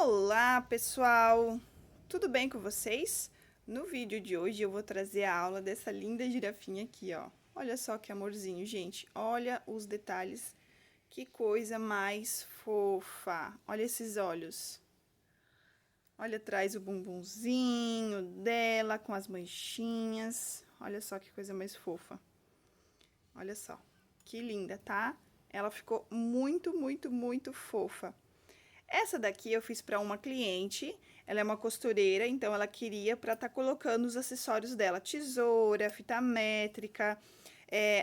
Olá, pessoal! Tudo bem com vocês? No vídeo de hoje eu vou trazer a aula dessa linda girafinha aqui, ó. Olha só que amorzinho, gente. Olha os detalhes. Que coisa mais fofa. Olha esses olhos. Olha atrás o bumbumzinho dela com as manchinhas. Olha só que coisa mais fofa. Olha só. Que linda, tá? Ela ficou muito fofa. Essa daqui eu fiz para uma cliente, ela é uma costureira, então ela queria para estar colocando os acessórios dela, tesoura, fita métrica,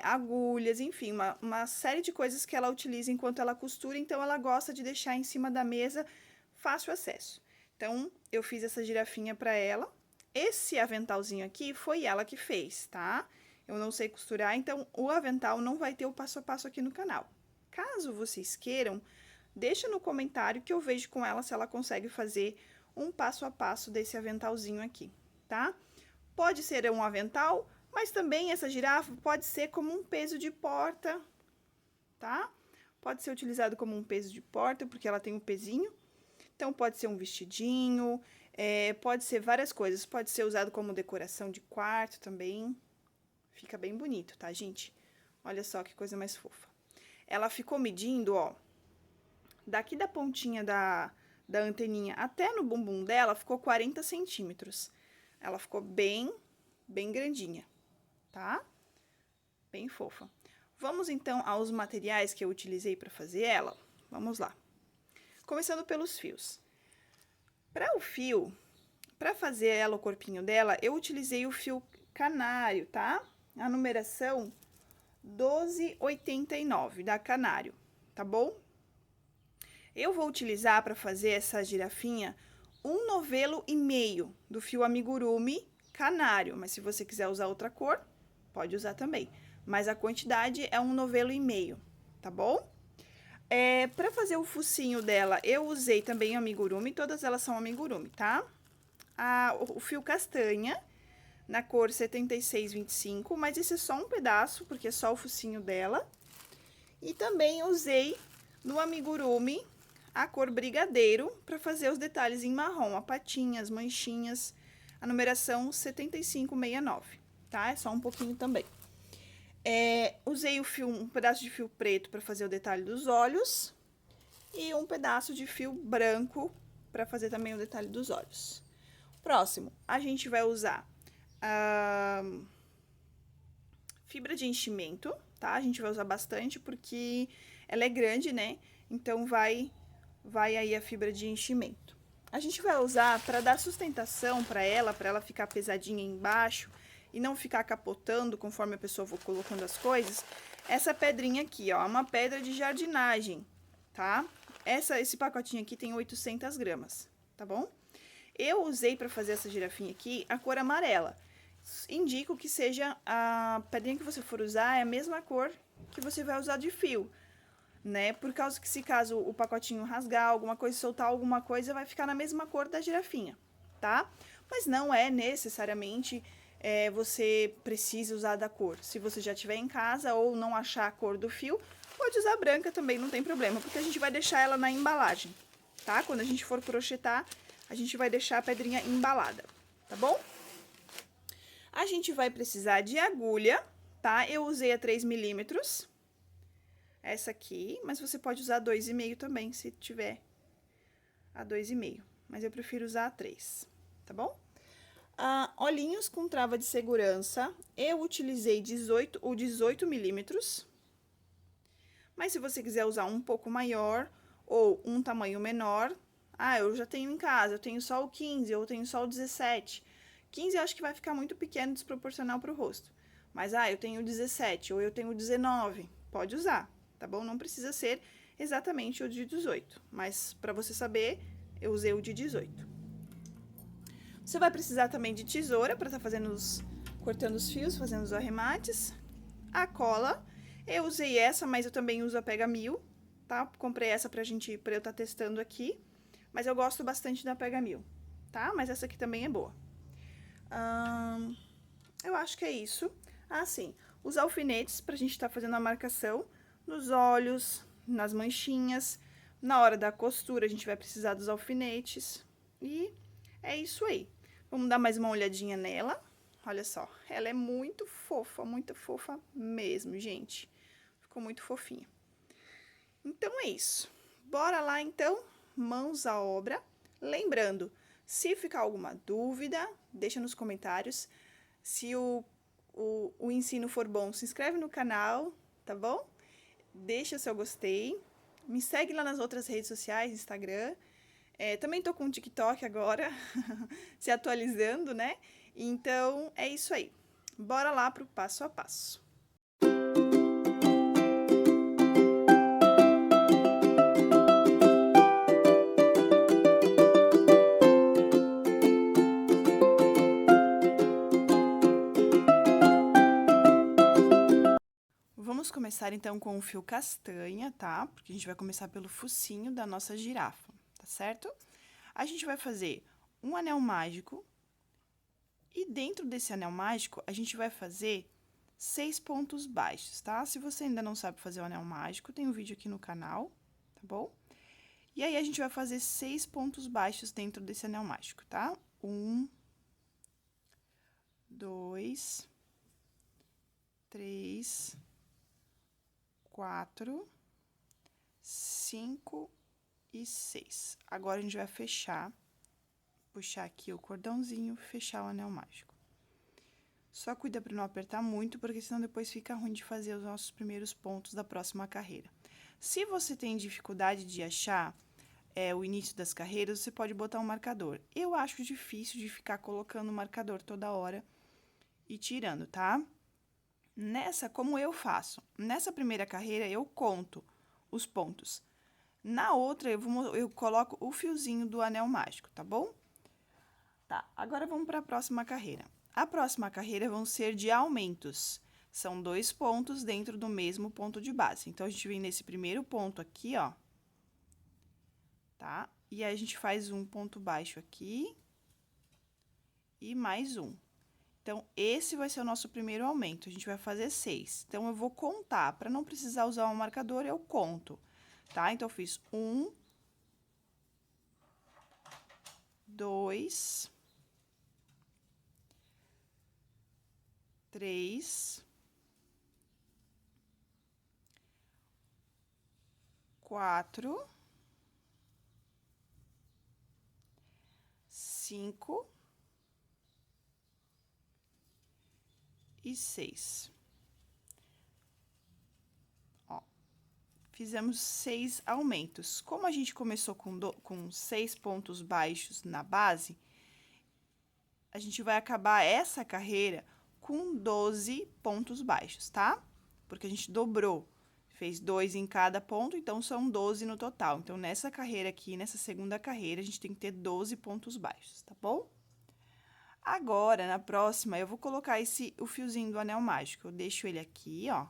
agulhas, enfim, uma série de coisas que ela utiliza enquanto ela costura, então ela gosta de deixar em cima da mesa, fácil acesso. Então, eu fiz essa girafinha para ela. Esse aventalzinho aqui foi ela que fez, tá? Eu não sei costurar, então o avental não vai ter o passo a passo aqui no canal. Caso vocês queiram, deixa no comentário que eu vejo com ela se ela consegue fazer um passo a passo desse aventalzinho aqui, tá? Pode ser um avental, mas também essa girafa pode ser como um peso de porta, tá? Pode ser utilizado como um peso de porta, porque ela tem um pezinho. Então, pode ser um vestidinho, pode ser várias coisas. Pode ser usado como decoração de quarto também. Fica bem bonito, tá, gente? Olha só que coisa mais fofa. Ela ficou medindo, ó, daqui da pontinha da anteninha até no bumbum dela, ficou 40 centímetros. Ela ficou bem grandinha, tá? Bem fofa. Vamos, então, aos materiais que eu utilizei para fazer ela? Vamos lá. Começando pelos fios. Para o fio, para fazer ela, o corpinho dela, eu utilizei o fio canário, tá? A numeração 1289 da Canário, tá bom? Eu vou utilizar para fazer essa girafinha 1,5 novelo do fio amigurumi canário, mas se você quiser usar outra cor, pode usar também. Mas a quantidade é 1,5 novelo, tá bom? Para fazer o focinho dela, eu usei também amigurumi, todas elas são amigurumi, tá? O fio castanha, na cor 7625, mas esse é só um pedaço, porque é só o focinho dela. E também usei no amigurumi a cor brigadeiro para fazer os detalhes em marrom, a patinha, as manchinhas, a numeração 7569, tá? É só um pouquinho também. Usei um pedaço de fio preto para fazer o detalhe dos olhos e um pedaço de fio branco para fazer também o detalhe dos olhos. Próximo, a gente vai usar fibra de enchimento, tá? A gente vai usar bastante porque ela é grande, né? Então, vai aí a fibra de enchimento. A gente vai usar para dar sustentação para ela ficar pesadinha embaixo e não ficar capotando conforme a pessoa for colocando as coisas, essa pedrinha aqui, ó, uma pedra de jardinagem, tá? Esse pacotinho aqui tem 800 gramas, tá bom? Eu usei para fazer essa girafinha aqui a cor amarela. Indico que seja a pedrinha que você for usar, é a mesma cor que você vai usar de fio, né? Por causa que se caso o pacotinho rasgar alguma coisa, soltar alguma coisa, vai ficar na mesma cor da girafinha, tá? Mas não é necessariamente você precisa usar da cor. Se você já tiver em casa ou não achar a cor do fio, pode usar branca também, não tem problema, porque a gente vai deixar ela na embalagem, tá? Quando a gente for crochetar, a gente vai deixar a pedrinha embalada, tá bom? A gente vai precisar de agulha, tá? Eu usei a 3 milímetros, essa aqui, mas você pode usar a 2,5 também, se tiver a 2,5, mas eu prefiro usar a 3, tá bom? Olhinhos com trava de segurança, eu utilizei 18 milímetros, mas se você quiser usar um pouco maior ou um tamanho menor, eu já tenho em casa, eu tenho só o 15, ou eu tenho só o 17. 15 eu acho que vai ficar muito pequeno, desproporcional pro rosto. Mas, eu tenho o 17, ou eu tenho o 19, pode usar, tá bom? Não precisa ser exatamente o de 18, mas para você saber, eu usei o de 18. Você vai precisar também de tesoura para estar cortando os fios, fazendo os arremates. A cola, eu usei essa, mas eu também uso a Pega Mil, tá? Comprei essa pra eu estar testando aqui, mas eu gosto bastante da Pega Mil, tá? Mas essa aqui também é boa. Eu acho que é isso. Sim, os alfinetes pra gente estar fazendo a marcação nos olhos, nas manchinhas, Na hora da costura, a gente vai precisar dos alfinetes. E é isso aí. Vamos dar mais uma olhadinha nela. Olha só, ela é muito fofa mesmo, gente. Ficou muito fofinha. Então, é isso. Bora lá, então, mãos à obra. Lembrando, se ficar alguma dúvida, deixa nos comentários. Se o ensino for bom, se inscreve no canal, tá bom? Deixa seu gostei. Me segue lá nas outras redes sociais, Instagram. Também tô com o TikTok agora, se atualizando, né? Então, é isso aí. Bora lá pro passo a passo. Vamos começar então com o fio castanha, tá? Porque a gente vai começar pelo focinho da nossa girafa, tá certo? A gente vai fazer um anel mágico e dentro desse anel mágico a gente vai fazer 6 pontos baixos, tá? Se você ainda não sabe fazer o anel mágico, tem um vídeo aqui no canal, tá bom? E aí a gente vai fazer 6 pontos baixos dentro desse anel mágico, tá? 1, 2, 3, 4, 5 e 6. Agora, a gente vai fechar, puxar aqui o cordãozinho, fechar o anel mágico. Só cuida para não apertar muito, porque senão depois fica ruim de fazer os nossos primeiros pontos da próxima carreira. Se você tem dificuldade de achar o início das carreiras, você pode botar um marcador. Eu acho difícil de ficar colocando o marcador toda hora e tirando, tá? Como eu faço? Nessa primeira carreira, eu conto os pontos. Na outra, eu coloco o fiozinho do anel mágico, tá bom? Tá, agora vamos para a próxima carreira. A próxima carreira vão ser de aumentos. São 2 pontos dentro do mesmo ponto de base. Então, a gente vem nesse primeiro ponto aqui, ó. Tá? E aí, a gente faz um ponto baixo aqui. E mais um. Então, esse vai ser o nosso primeiro aumento. A gente vai fazer 6. Então, eu vou contar. Para não precisar usar um marcador, eu conto. Tá? Então, eu fiz 1, 2, 3, 4, 5 e 6. Ó, fizemos 6 aumentos. Como a gente começou com 6 pontos baixos na base, a gente vai acabar essa carreira com 12 pontos baixos, tá? Porque a gente dobrou, fez 2 em cada ponto, então são 12 no total. Então, nessa carreira aqui, nessa segunda carreira, a gente tem que ter 12 pontos baixos, tá bom? Agora, na próxima, eu vou colocar o fiozinho do anel mágico. Eu deixo ele aqui, ó,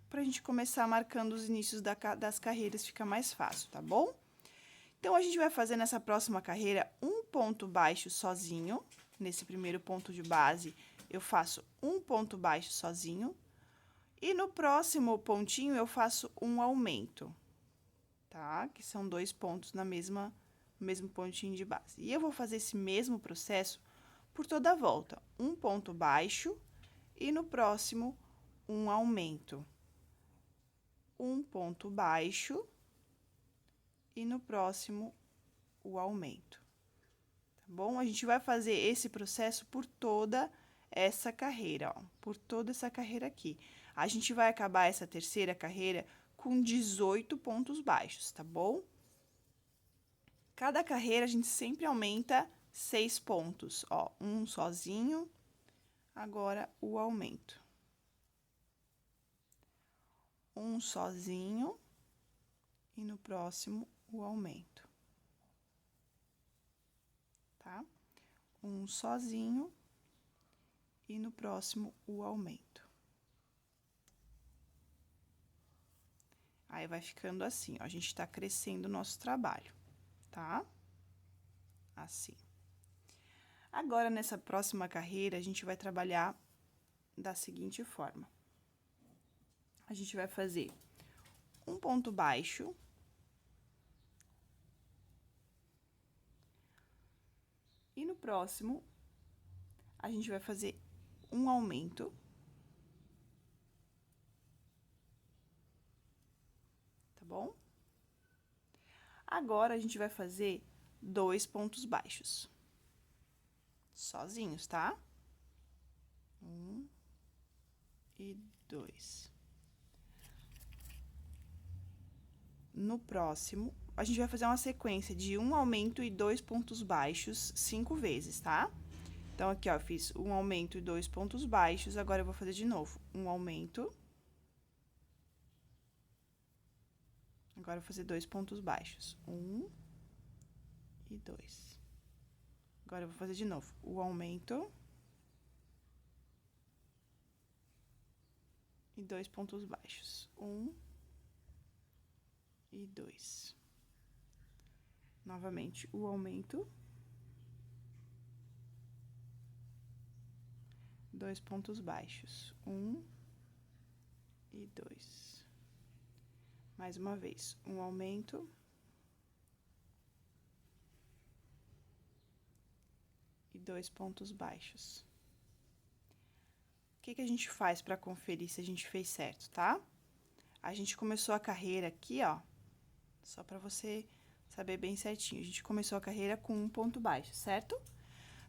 pra gente começar marcando os inícios das carreiras, fica mais fácil, tá bom? Então, a gente vai fazer nessa próxima carreira um ponto baixo sozinho. Nesse primeiro ponto de base, eu faço um ponto baixo sozinho. E no próximo pontinho, eu faço um aumento, tá? Que são 2 pontos no mesmo pontinho de base. E eu vou fazer esse mesmo processo por toda a volta. Um ponto baixo e no próximo, um aumento. Um ponto baixo e no próximo, o aumento. Tá bom? A gente vai fazer esse processo por toda essa carreira, ó. Por toda essa carreira aqui. A gente vai acabar essa terceira carreira com 18 pontos baixos, tá bom? Cada carreira, a gente sempre aumenta 6 pontos, ó. Um sozinho, agora o aumento. Um sozinho e no próximo, o aumento. Tá? Um sozinho e no próximo, o aumento. Aí, vai ficando assim, ó, a gente tá crescendo o nosso trabalho, tá? Assim. Agora, nessa próxima carreira, a gente vai trabalhar da seguinte forma. A gente vai fazer um ponto baixo, próximo, a gente vai fazer um aumento. Tá bom? Agora, a gente vai fazer 2 pontos baixos. Sozinhos, tá? 1 e 2. No próximo, a gente vai fazer uma sequência de um aumento e 2 pontos baixos 5 vezes, tá? Então, aqui, ó, eu fiz um aumento e 2 pontos baixos, agora eu vou fazer de novo. Um aumento. Agora, eu vou fazer 2 pontos baixos. 1 e 2. Agora, eu vou fazer de novo. O aumento. E 2 pontos baixos. 1 e 2. Novamente, o aumento. 2 pontos baixos. 1 e 2. Mais uma vez, um aumento. E 2 pontos baixos. O que a gente faz para conferir se a gente fez certo, tá? A gente começou a carreira aqui, ó, só para você saber bem certinho. A gente começou a carreira com um ponto baixo, certo?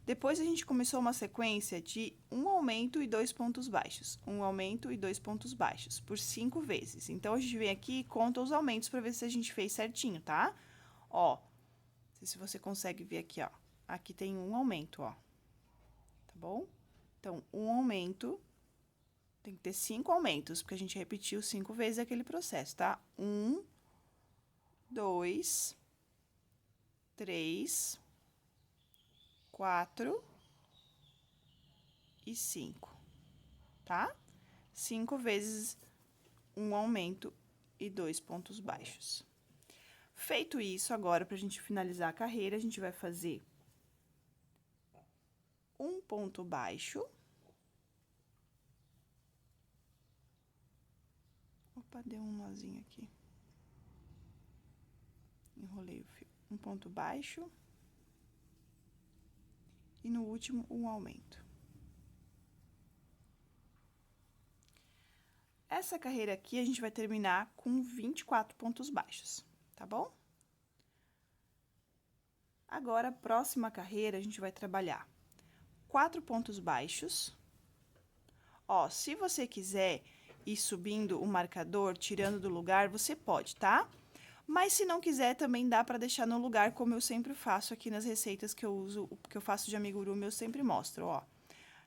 Depois, a gente começou uma sequência de um aumento e 2 pontos baixos. Um aumento e 2 pontos baixos, por 5 vezes. Então, a gente vem aqui e conta os aumentos para ver se a gente fez certinho, tá? Ó, não sei se você consegue ver aqui, ó. Aqui tem um aumento, ó. Tá bom? Então, um aumento, tem que ter 5 aumentos, porque a gente repetiu 5 vezes aquele processo, tá? 1, 2, 3, 4 e 5, tá? 5 vezes um aumento e 2 pontos baixos. Feito isso, agora, pra gente finalizar a carreira, a gente vai fazer um ponto baixo. Opa, deu um nozinho aqui. Enrolei o fio. Um ponto baixo. E no último, um aumento. Essa carreira aqui, a gente vai terminar com 24 pontos baixos, tá bom? Agora, a próxima carreira, a gente vai trabalhar 4 pontos baixos. Ó, se você quiser ir subindo o marcador, tirando do lugar, você pode, tá? Mas se não quiser, também dá pra deixar no lugar, como eu sempre faço aqui nas receitas que eu uso, que eu faço de amigurumi, eu sempre mostro, ó.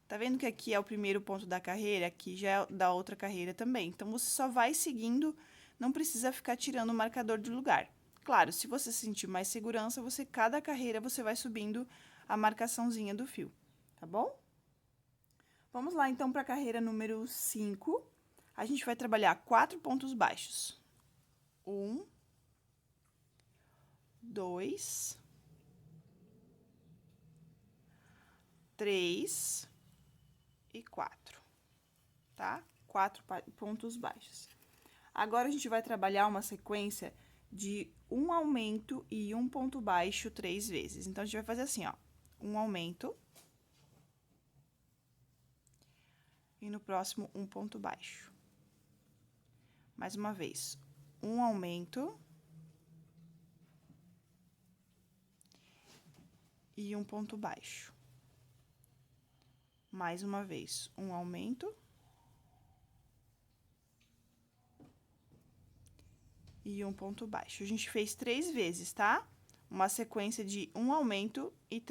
Tá vendo que aqui é o primeiro ponto da carreira, aqui já é da outra carreira também. Então, você só vai seguindo, não precisa ficar tirando o marcador do lugar. Claro, se você sentir mais segurança, cada carreira, você vai subindo a marcaçãozinha do fio, tá bom? Vamos lá, então, para a carreira número 5. A gente vai trabalhar 4 pontos baixos. 1, 2, 3 e 4, tá? 4 pontos baixos. Agora, a gente vai trabalhar uma sequência de um aumento e um ponto baixo 3 vezes. Então, a gente vai fazer assim, ó. Um aumento. E no próximo, um ponto baixo. Mais uma vez, um aumento. E um ponto baixo. Mais uma vez, um aumento. E um ponto baixo. A gente fez 3 vezes, tá? Uma sequência de um aumento e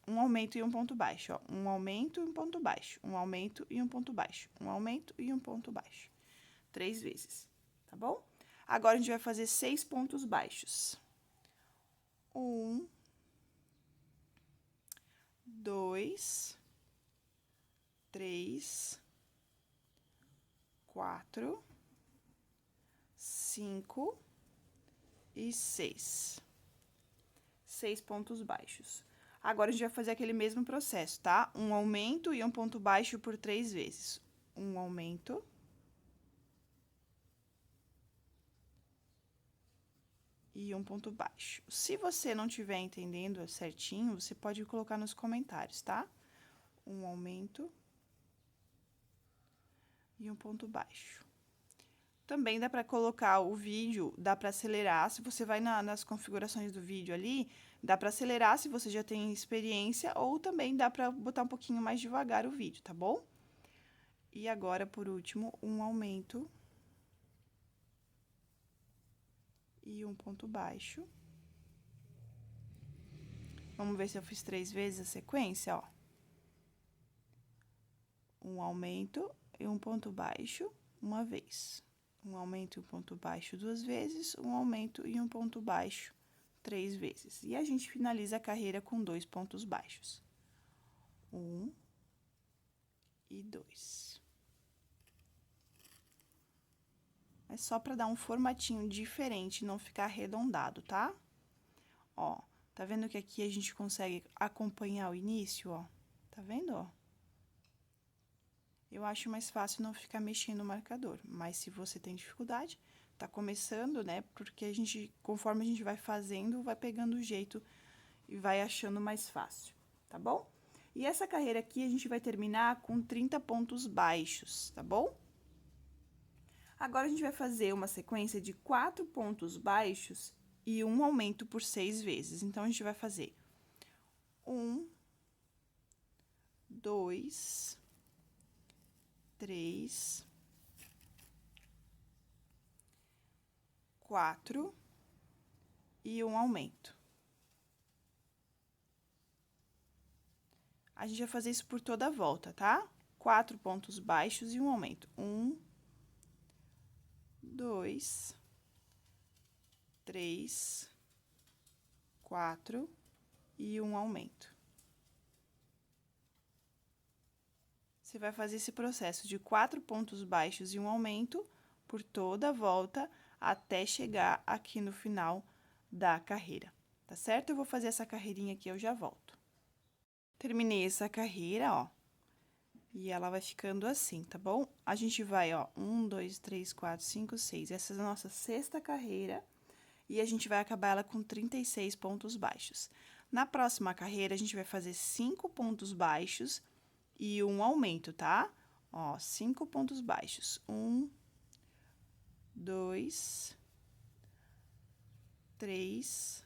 um aumento e um ponto baixo, ó. Um aumento e um ponto baixo. Um aumento e um ponto baixo. Um aumento e um ponto baixo. 3 vezes, tá bom? Agora, a gente vai fazer 6 pontos baixos. 1, 2, 3, 4, 5 e 6. 6 pontos baixos. Agora, a gente vai fazer aquele mesmo processo, tá? Um aumento e um ponto baixo por 3 vezes. Um aumento. e um ponto baixo. Se você não estiver entendendo certinho, você pode colocar nos comentários, tá? Um aumento e um ponto baixo. Também dá para colocar o vídeo, dá para acelerar, se você vai nas configurações do vídeo ali, dá para acelerar se você já tem experiência, ou também dá para botar um pouquinho mais devagar o vídeo, tá bom? E agora, por último, um aumento e um ponto baixo. Vamos ver se eu fiz 3 vezes a sequência, ó. Um aumento e um ponto baixo, uma vez. Um aumento e um ponto baixo 2 vezes, um aumento e um ponto baixo 3 vezes. E a gente finaliza a carreira com 2 pontos baixos. 1 e 2. É só para dar um formatinho diferente, não ficar arredondado, tá? Ó, tá vendo que aqui a gente consegue acompanhar o início, ó? Tá vendo, ó? Eu acho mais fácil não ficar mexendo no marcador, mas se você tem dificuldade, tá começando, né? Porque a gente, conforme a gente vai fazendo, vai pegando o jeito e vai achando mais fácil, tá bom? E essa carreira aqui a gente vai terminar com 30 pontos baixos, tá bom? Agora, a gente vai fazer uma sequência de 4 pontos baixos e um aumento por 6 vezes. Então, a gente vai fazer 1, 2, 3, 4 e um aumento. A gente vai fazer isso por toda a volta, tá? 4 pontos baixos e um aumento. 1, 2, 3, 4 e um aumento. Você vai fazer esse processo de 4 pontos baixos e um aumento por toda a volta até chegar aqui no final da carreira, tá certo? Eu vou fazer essa carreirinha aqui, eu já volto. Terminei essa carreira, ó, e ela vai ficando assim, tá bom? A gente vai, ó, 1, 2, 3, 4, 5, 6. Essa é a nossa 6ª carreira e a gente vai acabar ela com 36 pontos baixos. Na próxima carreira, a gente vai fazer 5 pontos baixos e um aumento, tá? Ó, 5 pontos baixos. 1, 2, 3,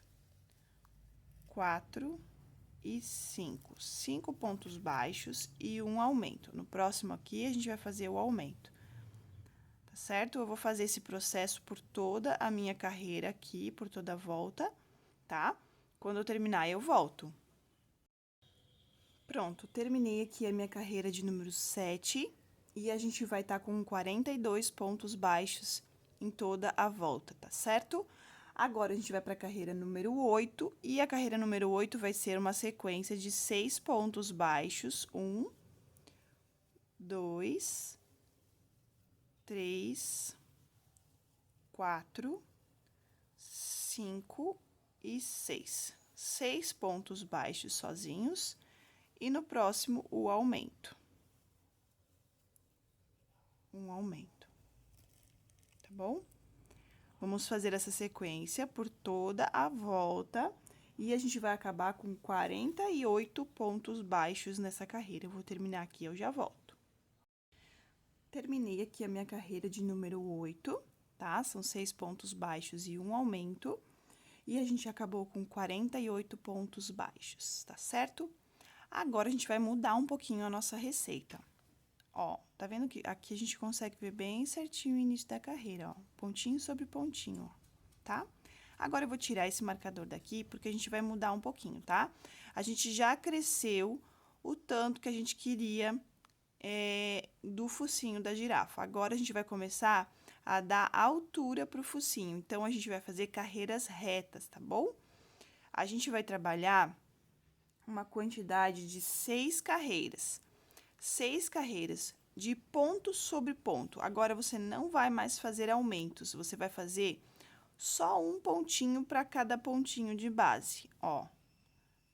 4 e 5. 5 pontos baixos e um aumento. No próximo aqui, a gente vai fazer o aumento. Tá certo? Eu vou fazer esse processo por toda a minha carreira aqui, por toda a volta, tá? Quando eu terminar, eu volto. Pronto, terminei aqui a minha carreira de número 7 e a gente vai estar com 42 pontos baixos em toda a volta, tá certo? Agora, a gente vai para a carreira número 8 e a carreira número 8 vai ser uma sequência de 6 pontos baixos. 1, 2, 3, 4, 5 e 6. 6 pontos baixos sozinhos. E no próximo, o aumento. Um aumento. Tá bom? Vamos fazer essa sequência por toda a volta. E a gente vai acabar com 48 pontos baixos nessa carreira. Eu vou terminar aqui, eu já volto. Terminei aqui a minha carreira de número 8, tá? São 6 pontos baixos e um aumento. E a gente acabou com 48 pontos baixos, tá certo? Agora, a gente vai mudar um pouquinho a nossa receita. Ó, tá vendo que aqui a gente consegue ver bem certinho o início da carreira, ó. Pontinho sobre pontinho, ó, tá? Agora, eu vou tirar esse marcador daqui, porque a gente vai mudar um pouquinho, tá? A gente já cresceu o tanto que a gente queria do focinho da girafa. Agora, a gente vai começar a dar altura pro focinho. Então, a gente vai fazer carreiras retas, tá bom? A gente vai trabalhar uma quantidade de 6 carreiras. 6 carreiras de ponto sobre ponto. Agora, você não vai mais fazer aumentos, você vai fazer só um pontinho para cada pontinho de base, ó.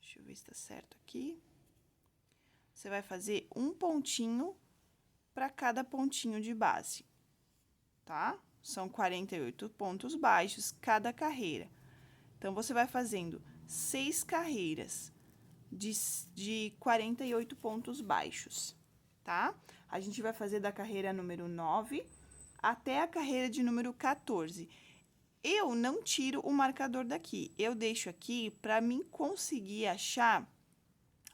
Deixa eu ver se tá certo aqui. Você vai fazer um pontinho para cada pontinho de base, tá? São 48 pontos baixos cada carreira. Então, você vai fazendo 6 carreiras de 48 pontos baixos, tá? A gente vai fazer da carreira número 9 até a carreira de número 14. Eu não tiro o marcador daqui, eu deixo aqui para mim conseguir achar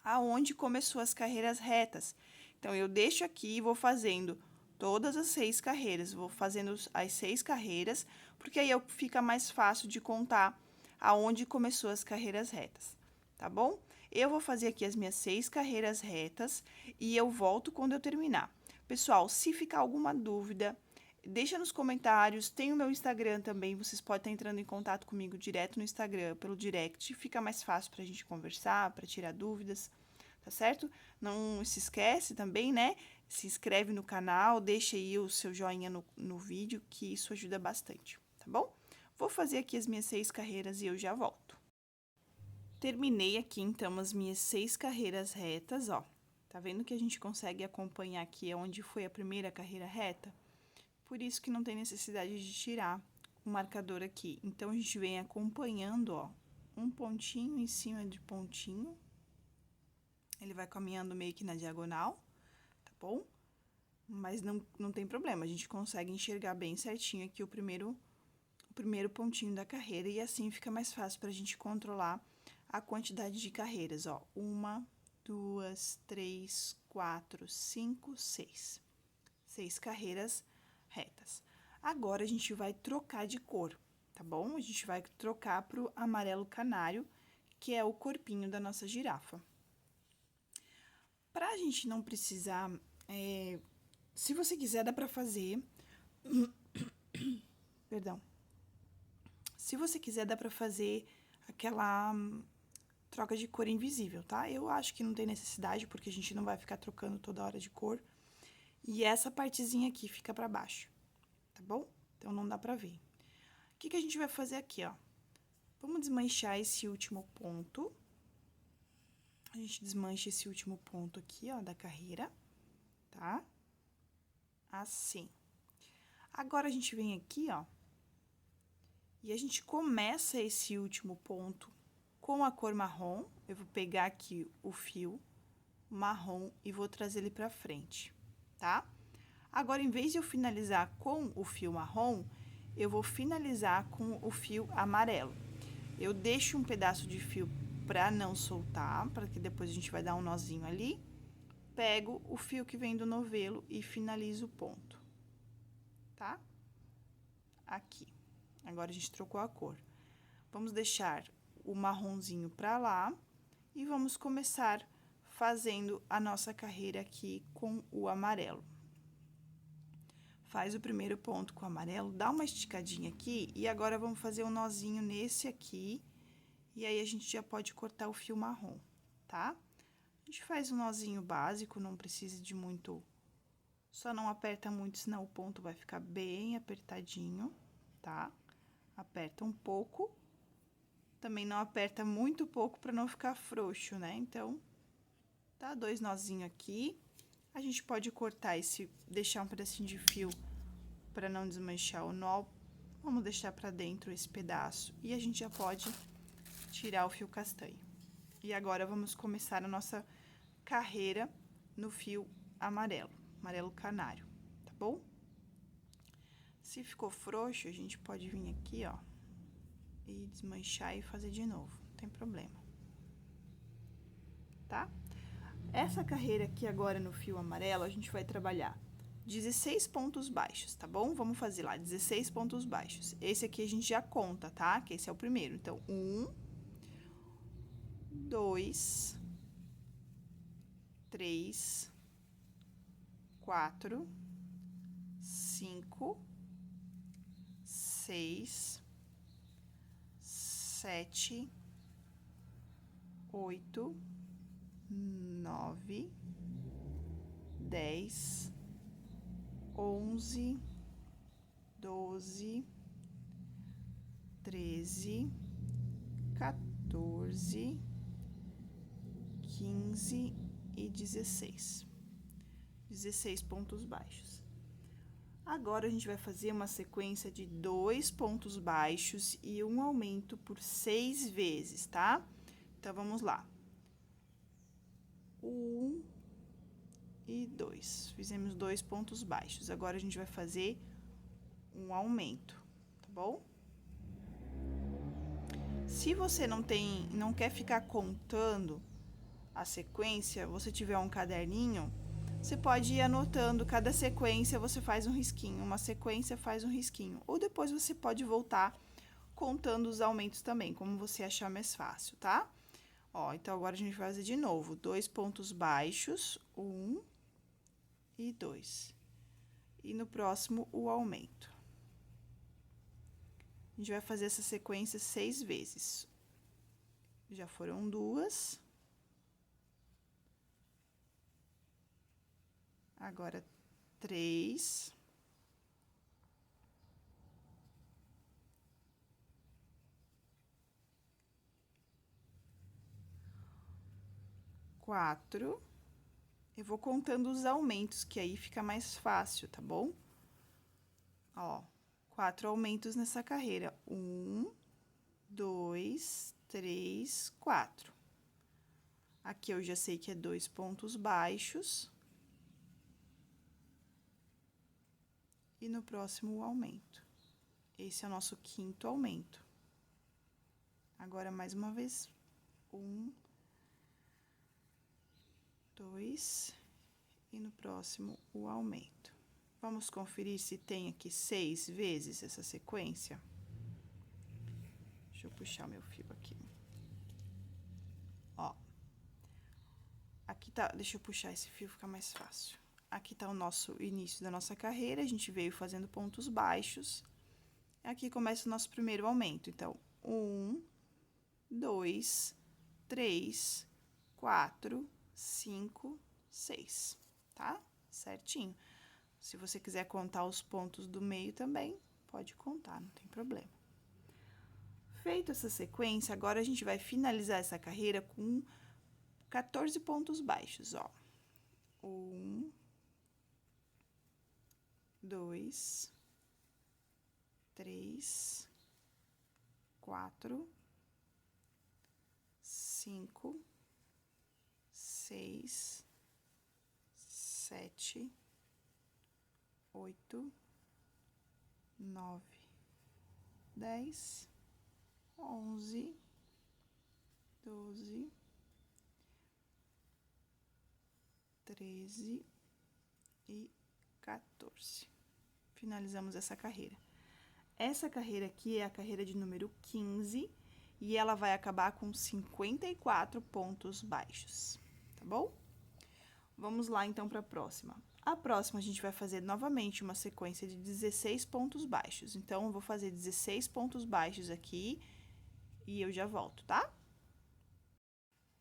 aonde começou as carreiras retas. Então, eu deixo aqui e vou fazendo todas as 6 carreiras, vou fazendo as 6 carreiras, porque aí fica mais fácil de contar aonde começou as carreiras retas, tá bom? Eu vou fazer aqui as minhas 6 carreiras retas e eu volto quando eu terminar. Pessoal, se ficar alguma dúvida, deixa nos comentários, tem o meu Instagram também, vocês podem estar entrando em contato comigo direto no Instagram, pelo direct, fica mais fácil pra gente conversar, pra tirar dúvidas, tá certo? Não se esquece também, né? Se inscreve no canal, deixa aí o seu joinha no vídeo, que isso ajuda bastante, tá bom? Vou fazer aqui as minhas 6 carreiras e eu já volto. Terminei aqui, então, as minhas 6 carreiras retas, ó. Tá vendo que a gente consegue acompanhar aqui onde foi a primeira carreira reta? Por isso que não tem necessidade de tirar o marcador aqui. Então, a gente vem acompanhando, ó, um pontinho em cima de pontinho. Ele vai caminhando meio que na diagonal, tá bom? Mas não tem problema, a gente consegue enxergar bem certinho aqui o primeiro pontinho da carreira e assim fica mais fácil pra gente controlar a quantidade de carreiras, ó. 1, 2, 3, 4, 5, 6. 6 carreiras retas. Agora, a gente vai trocar de cor, tá bom? A gente vai trocar pro amarelo canário, que é o corpinho da nossa girafa. Pra gente não precisar, se você quiser, dá pra fazer... Perdão. Se você quiser, dá pra fazer aquela troca de cor invisível, tá? Eu acho que não tem necessidade, porque a gente não vai ficar trocando toda hora de cor. E essa partezinha aqui fica pra baixo, tá bom? Então, não dá pra ver. O que a gente vai fazer aqui, ó? Vamos desmanchar esse último ponto. A gente desmancha esse último ponto aqui, ó, da carreira, tá? Assim. Agora, a gente vem aqui, ó, e a gente começa esse último ponto com a cor marrom. Eu vou pegar aqui o fio marrom e vou trazer ele pra frente, tá? Agora, em vez de eu finalizar com o fio marrom, eu vou finalizar com o fio amarelo. Eu deixo um pedaço de fio pra não soltar, para que depois a gente vai dar um nozinho ali. Pego o fio que vem do novelo e finalizo o ponto, tá? Aqui. Agora, a gente trocou a cor. Vamos deixar o marronzinho pra lá e vamos começar fazendo a nossa carreira aqui com o amarelo. Faz o primeiro ponto com o amarelo, dá uma esticadinha aqui e agora vamos fazer um nozinho nesse aqui. E aí, a gente já pode cortar o fio marrom, tá? A gente faz um nozinho básico, não precisa de muito... Só não aperta muito, senão o ponto vai ficar bem apertadinho, tá? Aperta um pouco. Também não aperta muito pouco para não ficar frouxo, né? Então, tá 2 nozinhos aqui. A gente pode cortar deixar um pedacinho de fio para não desmanchar o nó. Vamos deixar para dentro esse pedaço e a gente já pode tirar o fio castanho. E agora, vamos começar a nossa carreira no fio amarelo canário, tá bom? Se ficou frouxo, a gente pode vir aqui, ó, e desmanchar e fazer de novo, não tem problema, tá? Essa carreira aqui agora no fio amarelo, a gente vai trabalhar 16 pontos baixos, tá bom? Vamos fazer lá, 16 pontos baixos. Esse aqui a gente já conta, tá? Que esse é o primeiro. Então, 1, 2, 3, 4, 5, 6, 7, 8, 9, 10, 11, 12, 13, 14, 15 e 16. 16 pontos baixos. Agora, a gente vai fazer uma sequência de 2 pontos baixos e um aumento por 6 vezes, tá? Então, vamos lá. 1 e 2. Fizemos 2 pontos baixos. Agora, a gente vai fazer um aumento, tá bom? Se você não quer ficar contando a sequência, você tiver um caderninho, você pode ir anotando cada sequência, você faz um risquinho, uma sequência faz um risquinho. Ou depois você pode voltar contando os aumentos também, como você achar mais fácil, tá? Ó, então agora a gente vai fazer de novo, 2 pontos baixos, 1 e 2. E no próximo, o aumento. A gente vai fazer essa sequência 6 vezes. Já foram 2. Agora, 3. 4. Eu vou contando os aumentos, que aí fica mais fácil, tá bom? Ó, 4 aumentos nessa carreira. 1, 2, 3, 4. Aqui eu já sei que é 2 pontos baixos. E no próximo, o aumento. Esse é o nosso 5º aumento. Agora, mais uma vez, 1, 2, e no próximo, o aumento. Vamos conferir se tem aqui 6 vezes essa sequência. Deixa eu puxar meu fio aqui. Ó. Aqui tá, deixa eu puxar esse fio, fica mais fácil. Aqui tá o nosso início da nossa carreira, a gente veio fazendo pontos baixos. Aqui começa o nosso primeiro aumento. Então, 1, 2, 3, 4, 5, 6, tá? Certinho. Se você quiser contar os pontos do meio também, pode contar, não tem problema. Feita essa sequência, agora a gente vai finalizar essa carreira com 14 pontos baixos, ó. 1, 2, 3, 4, 5, 6, 7, 8, 9, 10, 11, 12, 13 e 14. Finalizamos essa carreira. Essa carreira aqui é a carreira de número 15 e ela vai acabar com 54 pontos baixos, tá bom? Vamos lá, então, para a próxima. A próxima, a gente vai fazer novamente uma sequência de 16 pontos baixos. Então, eu vou fazer 16 pontos baixos aqui e eu já volto, tá?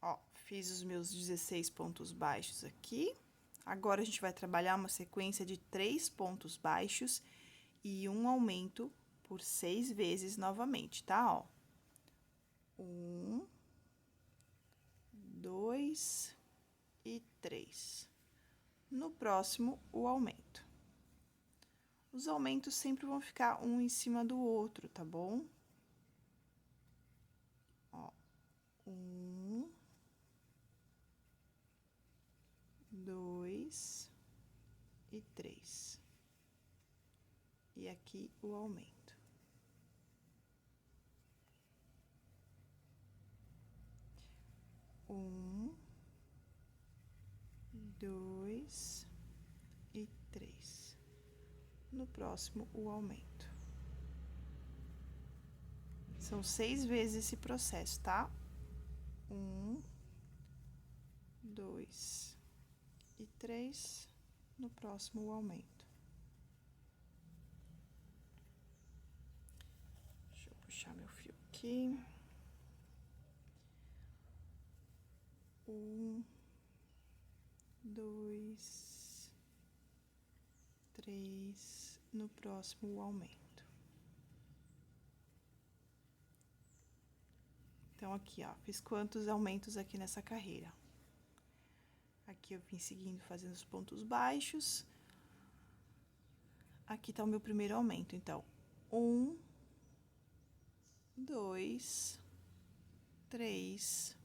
Ó, fiz os meus 16 pontos baixos aqui. Agora, a gente vai trabalhar uma sequência de 3 pontos baixos e um aumento por 6 vezes novamente, tá? Ó. 1, 2 e 3. No próximo, o aumento. Os aumentos sempre vão ficar um em cima do outro, tá bom? Ó, 1, 2 e 3. E aqui o aumento. 1, 2 e 3. No próximo, o aumento. São 6 vezes esse processo, tá? 1, 2 e 3. No próximo, o aumento. Deixa eu puxar meu fio aqui. 1, 2, 3, no próximo o aumento. Então, aqui, ó, fiz quantos aumentos aqui nessa carreira? Aqui eu vim seguindo, fazendo os pontos baixos. Aqui tá o meu primeiro aumento, então, 1, 2, 3,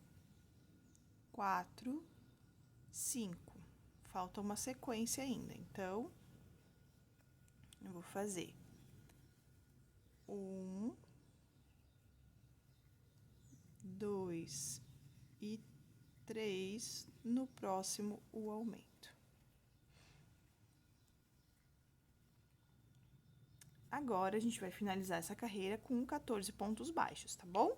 4, 5. Falta uma sequência ainda, então, eu vou fazer 1, 2 e 3, no próximo o aumento. Agora, a gente vai finalizar essa carreira com 14 pontos baixos, tá bom?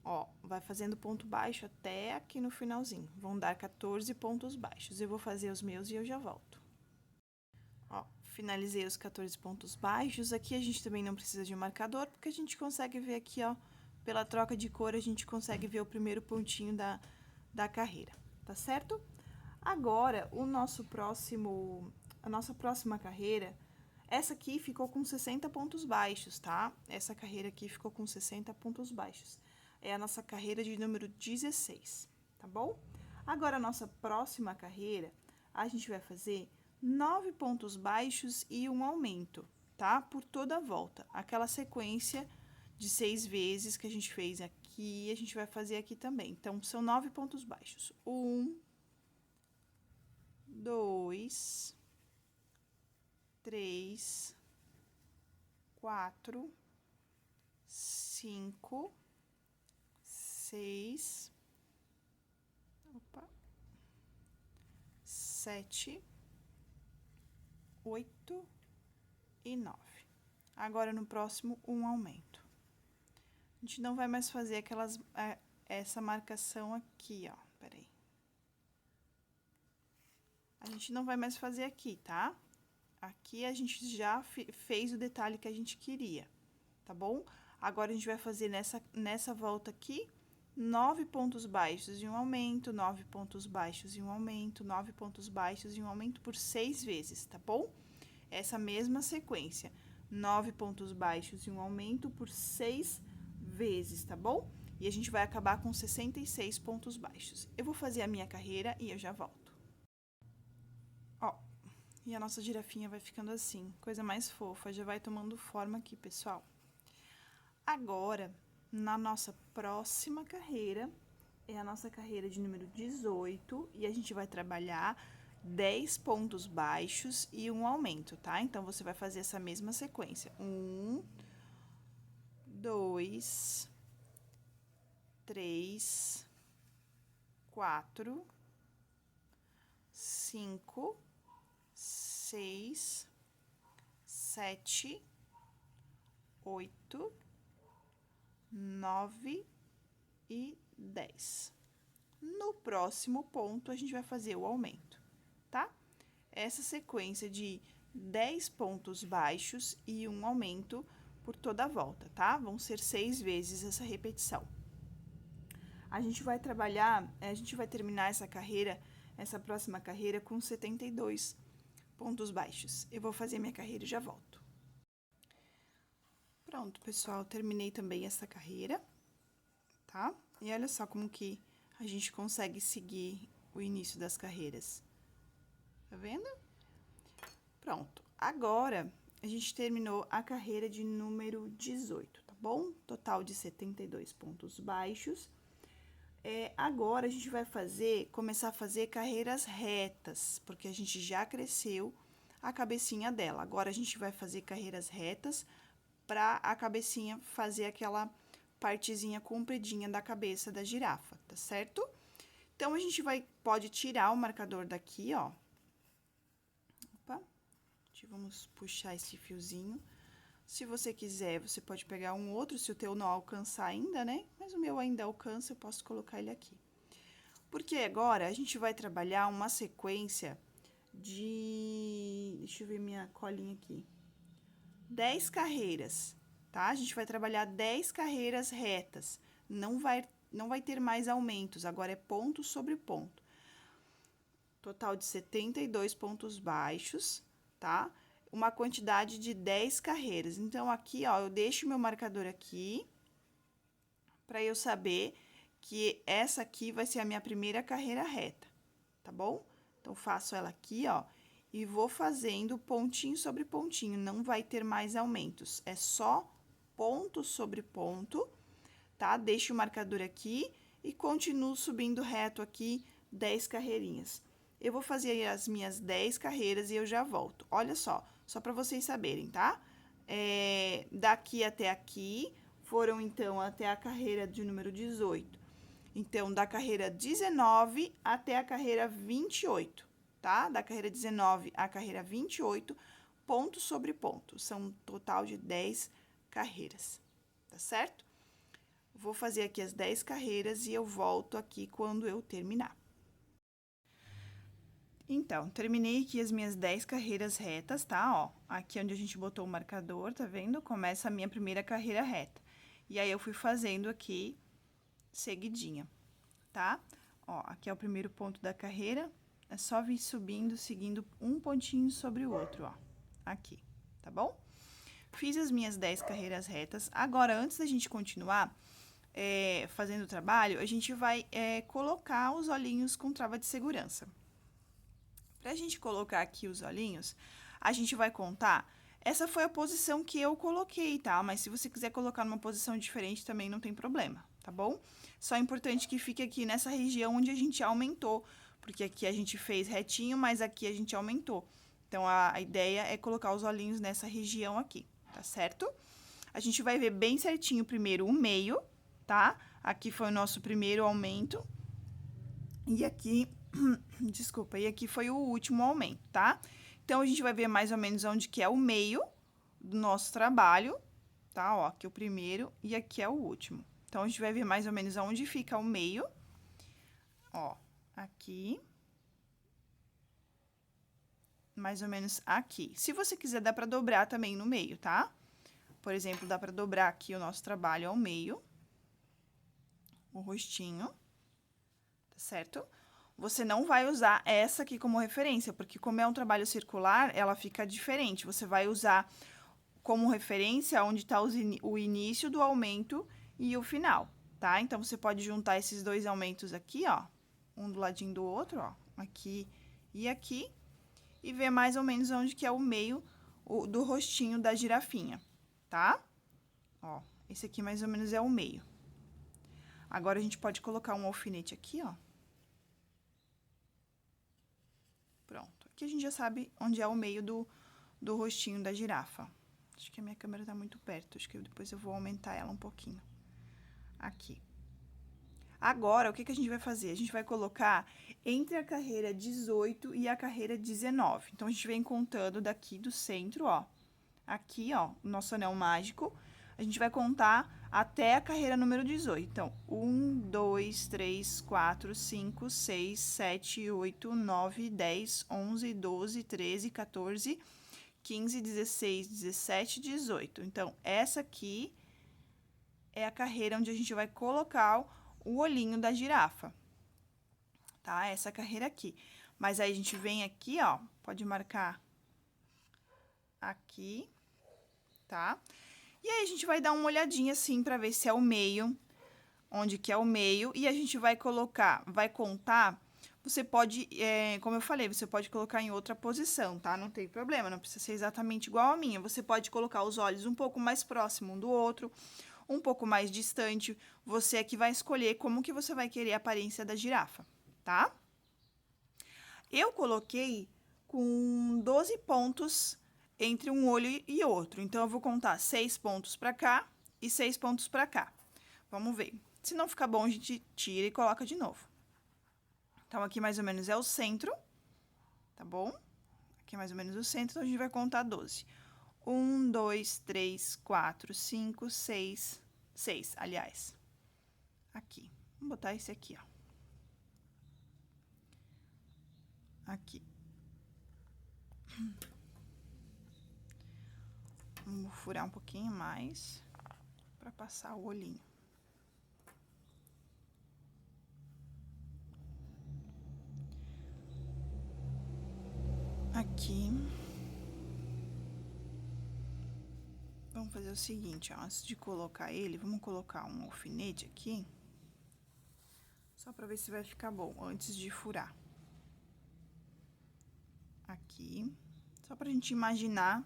Ó, vai fazendo ponto baixo até aqui no finalzinho. Vão dar 14 pontos baixos. Eu vou fazer os meus e eu já volto. Ó, finalizei os 14 pontos baixos. Aqui a gente também não precisa de um marcador, porque a gente consegue ver aqui, ó, pela troca de cor, a gente consegue ver o primeiro pontinho da carreira, tá certo? Agora, a nossa próxima carreira, essa aqui ficou com 60 pontos baixos, tá? Essa carreira aqui ficou com 60 pontos baixos. É a nossa carreira de número 16, tá bom? Agora, a nossa próxima carreira, a gente vai fazer 9 pontos baixos e um aumento, tá? Por toda a volta. Aquela sequência de 6 vezes que a gente fez aqui, a gente vai fazer aqui também. Então, são 9 pontos baixos. 1, 2, 3, 4, 5, 6, 7, 8 e 9. Agora, no próximo, um aumento. A gente não vai mais fazer essa marcação aqui, ó. Peraí. A gente não vai mais fazer aqui, tá? Aqui a gente já fez o detalhe que a gente queria, tá bom? Agora, a gente vai fazer nessa volta aqui, 9 pontos baixos e um aumento, 9 pontos baixos e um aumento, 9 pontos baixos e um aumento por 6 vezes, tá bom? Essa mesma sequência, 9 pontos baixos e um aumento por 6 vezes, tá bom? E a gente vai acabar com 66 pontos baixos. Eu vou fazer a minha carreira e eu já volto. Ó, e a nossa girafinha vai ficando assim, coisa mais fofa, já vai tomando forma aqui, pessoal. Agora, na nossa próxima carreira, é a nossa carreira de número 18, e a gente vai trabalhar 10 pontos baixos e um aumento, tá? Então, você vai fazer essa mesma sequência. 1, 2, 3, 4, 5, 6, 7, 8, 9 e 10. No próximo ponto, a gente vai fazer o aumento, tá? Essa sequência de 10 pontos baixos e um aumento por toda a volta, tá? Vão ser 6 vezes essa repetição. A gente vai terminar essa próxima carreira com 72 pontos baixos. Eu vou fazer minha carreira e já volto. Pronto, pessoal, terminei também essa carreira, tá? E olha só como que a gente consegue seguir o início das carreiras. Tá vendo? Pronto. Agora, a gente terminou a carreira de número 18, tá bom? Total de 72 pontos baixos. Agora, a gente vai começar a fazer carreiras retas, porque a gente já cresceu a cabecinha dela. Agora, a gente vai fazer carreiras retas para a cabecinha fazer aquela partezinha compridinha da cabeça da girafa, tá certo? Então, a gente pode tirar o marcador daqui, ó. Opa, vamos puxar esse fiozinho. Se você quiser, você pode pegar um outro, se o teu não alcançar ainda, né? Mas o meu ainda alcança, eu posso colocar ele aqui. Porque agora, a gente vai trabalhar uma sequência de... Deixa eu ver minha colinha aqui. 10 carreiras, tá? A gente vai trabalhar 10 carreiras retas. Não vai ter mais aumentos, agora é ponto sobre ponto. Total de 72 pontos baixos, tá? Uma quantidade de 10 carreiras. Então, aqui, ó, eu deixo meu marcador aqui, para eu saber que essa aqui vai ser a minha primeira carreira reta, tá bom? Então, faço ela aqui, ó, e vou fazendo pontinho sobre pontinho, não vai ter mais aumentos, é só ponto sobre ponto, tá? Deixo o marcador aqui e continuo subindo reto aqui 10 carreirinhas. Eu vou fazer as minhas 10 carreiras e eu já volto. Olha só para vocês saberem, tá? Daqui até aqui, foram então até a carreira de número 18. Então, da carreira 19 até a carreira 28, tá? Da carreira 19 à carreira 28, ponto sobre ponto. São um total de 10 carreiras, tá certo? Vou fazer aqui as 10 carreiras e eu volto aqui quando eu terminar. Então, terminei aqui as minhas 10 carreiras retas, tá? Ó, aqui onde a gente botou o marcador, tá vendo? Começa a minha primeira carreira reta. E aí, eu fui fazendo aqui seguidinha, tá? Ó, aqui é o primeiro ponto da carreira, é só vir subindo, seguindo um pontinho sobre o outro, ó, aqui, tá bom? Fiz as minhas 10 carreiras retas. Agora, antes da gente continuar fazendo o trabalho, a gente vai colocar os olhinhos com trava de segurança. Pra gente colocar aqui os olhinhos, a gente vai contar. Essa foi a posição que eu coloquei, tá? Mas se você quiser colocar numa posição diferente, também não tem problema, tá bom? Só é importante que fique aqui nessa região onde a gente aumentou, porque aqui a gente fez retinho, mas aqui a gente aumentou. Então, a ideia é colocar os olhinhos nessa região aqui, tá certo? A gente vai ver bem certinho primeiro o meio, tá? Aqui foi o nosso primeiro aumento. E aqui, desculpa, e aqui foi o último aumento, tá? Então, a gente vai ver mais ou menos onde que é o meio do nosso trabalho, tá? Ó, aqui é o primeiro e aqui é o último. Então, a gente vai ver mais ou menos onde fica o meio. Ó, aqui. Mais ou menos aqui. Se você quiser, dá pra dobrar também no meio, tá? Por exemplo, dá pra dobrar aqui o nosso trabalho ao meio. O rostinho. Tá certo? Você não vai usar essa aqui como referência, porque como é um trabalho circular, ela fica diferente. Você vai usar como referência onde tá o início do aumento e o final, tá? Então, você pode juntar esses dois aumentos aqui, ó. Um do ladinho do outro, ó. Aqui e aqui. E ver mais ou menos onde que é o meio do rostinho da girafinha, tá? Ó, esse aqui mais ou menos é o meio. Agora, a gente pode colocar um alfinete aqui, ó. Pronto. Aqui a gente já sabe onde é o meio do rostinho da girafa. Acho que a minha câmera tá muito perto, acho que depois eu vou aumentar ela um pouquinho. Aqui. Agora, o que a gente vai fazer? A gente vai colocar entre a carreira 18 e a carreira 19. Então, a gente vem contando daqui do centro, ó. Aqui, ó, o nosso anel mágico. A gente vai contar até a carreira número 18. Então, 1, 2, 3, 4, 5, 6, 7, 8, 9, 10, 11, 12, 13, 14, 15, 16, 17, 18. Então, essa aqui é a carreira onde a gente vai colocar o olhinho da girafa, tá? Essa carreira aqui. Mas aí, a gente vem aqui, ó, pode marcar aqui, tá? E aí, a gente vai dar uma olhadinha assim pra ver se é o meio, onde que é o meio, e a gente vai colocar, vai contar. Você pode, como eu falei, você pode colocar em outra posição, tá? Não tem problema, não precisa ser exatamente igual a minha. Você pode colocar os olhos um pouco mais próximo um do outro, um pouco mais distante. Você é que vai escolher como que você vai querer a aparência da girafa, tá? Eu coloquei com 12 pontos entre um olho e outro. Então, eu vou contar 6 pontos pra cá e 6 pontos pra cá. Vamos ver. Se não ficar bom, a gente tira e coloca de novo. Então, aqui mais ou menos é o centro, tá bom? Aqui é mais ou menos o centro, então a gente vai contar 12. 1, 2, 3, 4, 5, 6, 6, aliás. Aqui. Vamos botar esse aqui, ó. Aqui. Vamos furar um pouquinho mais para passar o olhinho. Aqui. Vamos fazer o seguinte, ó, antes de colocar ele, vamos colocar um alfinete aqui. Só para ver se vai ficar bom, antes de furar. Aqui. aqui, só pra gente imaginar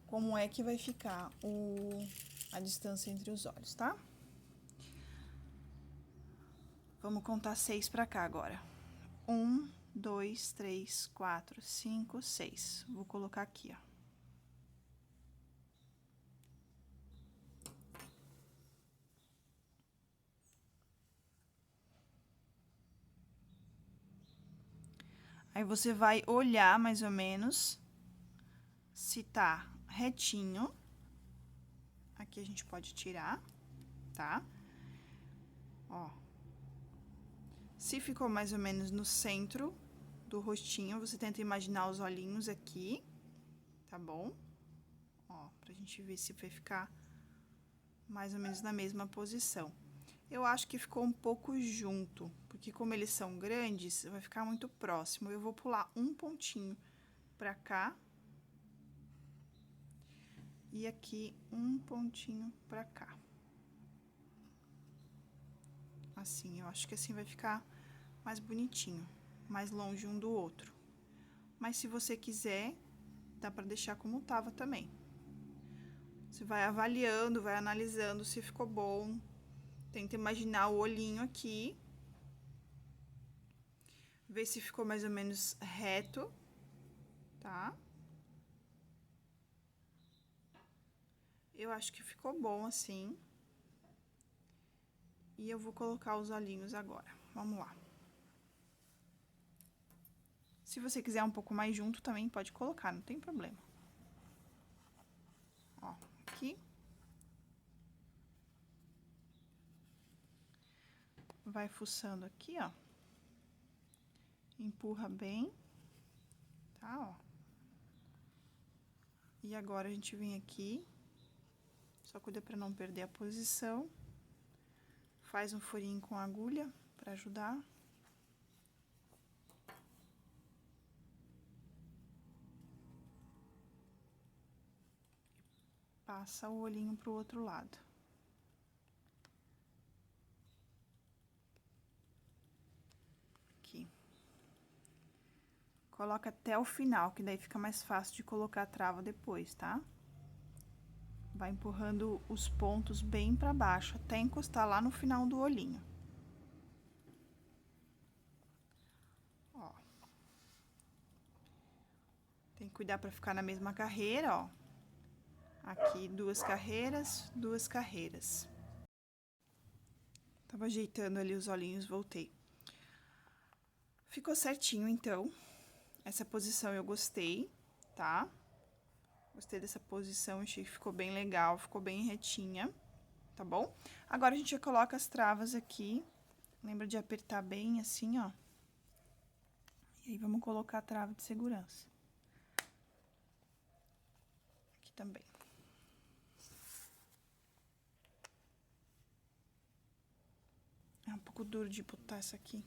como é que vai ficar a distância entre os olhos, tá? Vamos contar 6 pra cá agora. 1, 2, 3, 4, 5, 6. Vou colocar aqui, ó. Aí, você vai olhar mais ou menos se tá retinho. Aqui a gente pode tirar, tá? Ó. Se ficou mais ou menos no centro do rostinho, você tenta imaginar os olhinhos aqui, tá bom? Ó, pra gente ver se vai ficar mais ou menos na mesma posição. Eu acho que ficou um pouco junto, porque como eles são grandes, vai ficar muito próximo. Eu vou pular um pontinho pra cá. E aqui, um pontinho pra cá. Assim, eu acho que assim vai ficar mais bonitinho, mais longe um do outro. Mas se você quiser, dá pra deixar como tava também. Você vai avaliando, vai analisando se ficou bom. Tenta imaginar o olhinho aqui. Ver se ficou mais ou menos reto, tá? Eu acho que ficou bom assim. E eu vou colocar os olhinhos agora. Vamos lá. Se você quiser um pouco mais junto também pode colocar, não tem problema. Ó, aqui. Vai fuçando aqui, ó. Empurra bem, tá, ó. E agora, a gente vem aqui, só cuida pra não perder a posição. Faz um furinho com a agulha pra ajudar. Passa o olhinho pro outro lado. Aqui. Coloca até o final, que daí fica mais fácil de colocar a trava depois, tá? Vai empurrando os pontos bem pra baixo, até encostar lá no final do olhinho. Ó. Tem que cuidar pra ficar na mesma carreira, ó. Aqui, 2 carreiras, 2 carreiras. Tava ajeitando ali os olhinhos, voltei. Ficou certinho, então. Essa posição eu gostei, tá? Gostei dessa posição, achei que ficou bem legal, ficou bem retinha, tá bom? Agora, a gente já coloca as travas aqui. Lembra de apertar bem assim, ó. E aí, vamos colocar a trava de segurança. Aqui também. É um pouco duro de botar essa aqui.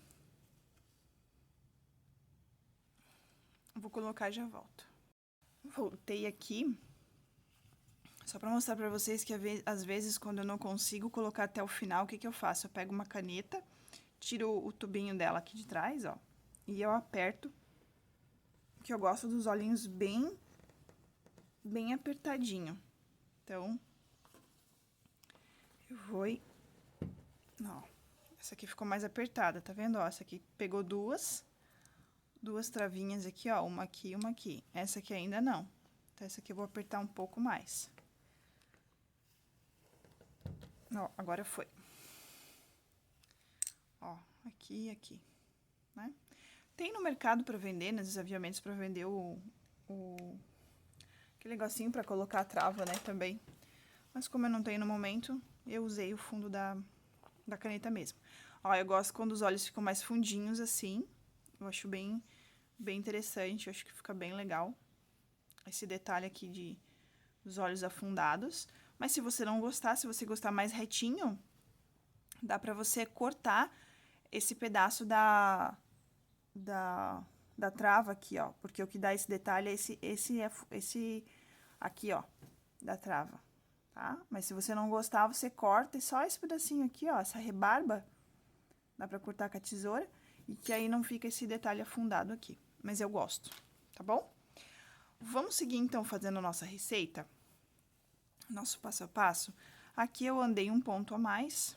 Vou colocar e já volto. Voltei aqui. Só pra mostrar pra vocês que às vezes, quando eu não consigo colocar até o final, o que que eu faço? Eu pego uma caneta, tiro o tubinho dela aqui de trás, ó. E eu aperto, que eu gosto dos olhinhos bem apertadinho. Então, eu vou e... Ó, essa aqui ficou mais apertada, tá vendo? Ó, essa aqui pegou duas travinhas aqui, ó, uma aqui e uma aqui. Essa aqui ainda não. Então, essa aqui eu vou apertar um pouco mais. Ó, agora foi. Ó, aqui e aqui, né? Tem no mercado pra vender, nos desaviamentos pra vender aquele negocinho pra colocar a trava, né, também. Mas como eu não tenho no momento, eu usei o fundo da caneta mesmo. Ó, eu gosto quando os olhos ficam mais fundinhos assim. Eu acho bem interessante, eu acho que fica bem legal. Esse detalhe aqui dos olhos afundados. Mas se você não gostar, se você gostar mais retinho, dá pra você cortar esse pedaço da trava aqui, ó. Porque o que dá esse detalhe é esse aqui, ó, da trava, tá? Mas se você não gostar, você corta e só esse pedacinho aqui, ó, essa rebarba, dá pra cortar com a tesoura. E que aí não fica esse detalhe afundado aqui. Mas eu gosto, tá bom? Vamos seguir, então, fazendo a nossa receita? Nosso passo a passo. Aqui eu andei um ponto a mais.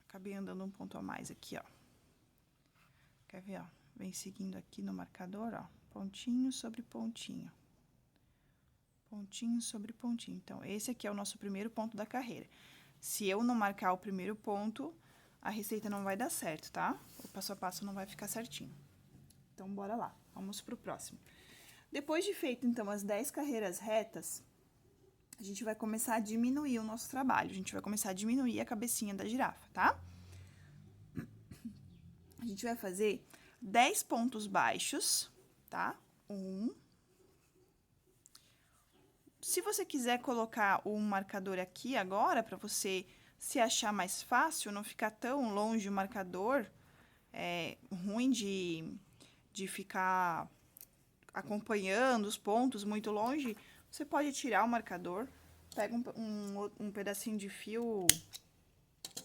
Acabei andando um ponto a mais aqui, ó. Quer ver, ó? Vem seguindo aqui no marcador, ó. Pontinho sobre pontinho. Pontinho sobre pontinho. Então, esse aqui é o nosso primeiro ponto da carreira. Se eu não marcar o primeiro ponto, a receita não vai dar certo, tá? O passo a passo não vai ficar certinho. Então, bora lá. Vamos pro próximo. Depois de feito, então, as 10 carreiras retas, a gente vai começar a diminuir o nosso trabalho. A gente vai começar a diminuir a cabecinha da girafa, tá? A gente vai fazer 10 pontos baixos, tá? 1. Se você quiser colocar um marcador aqui agora, para você se achar mais fácil, não ficar tão longe o marcador, é ruim de ficar acompanhando os pontos muito longe, você pode tirar o marcador, pega um pedacinho de fio,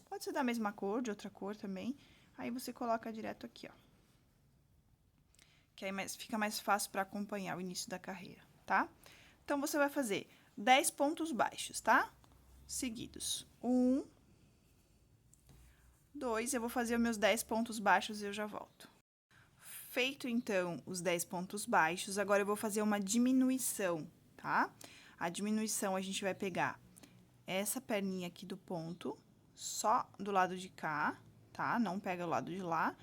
pode ser da mesma cor, de outra cor também, aí você coloca direto aqui, ó. Que aí fica mais fácil para acompanhar o início da carreira, tá? Então, você vai fazer 10 pontos baixos, tá? Seguidos. 1, 2, eu vou fazer os meus 10 pontos baixos e eu já volto. Feito, então, os 10 pontos baixos, agora eu vou fazer uma diminuição, tá? A diminuição, a gente vai pegar essa perninha aqui do ponto, só do lado de cá, tá? Não pega o lado de lá.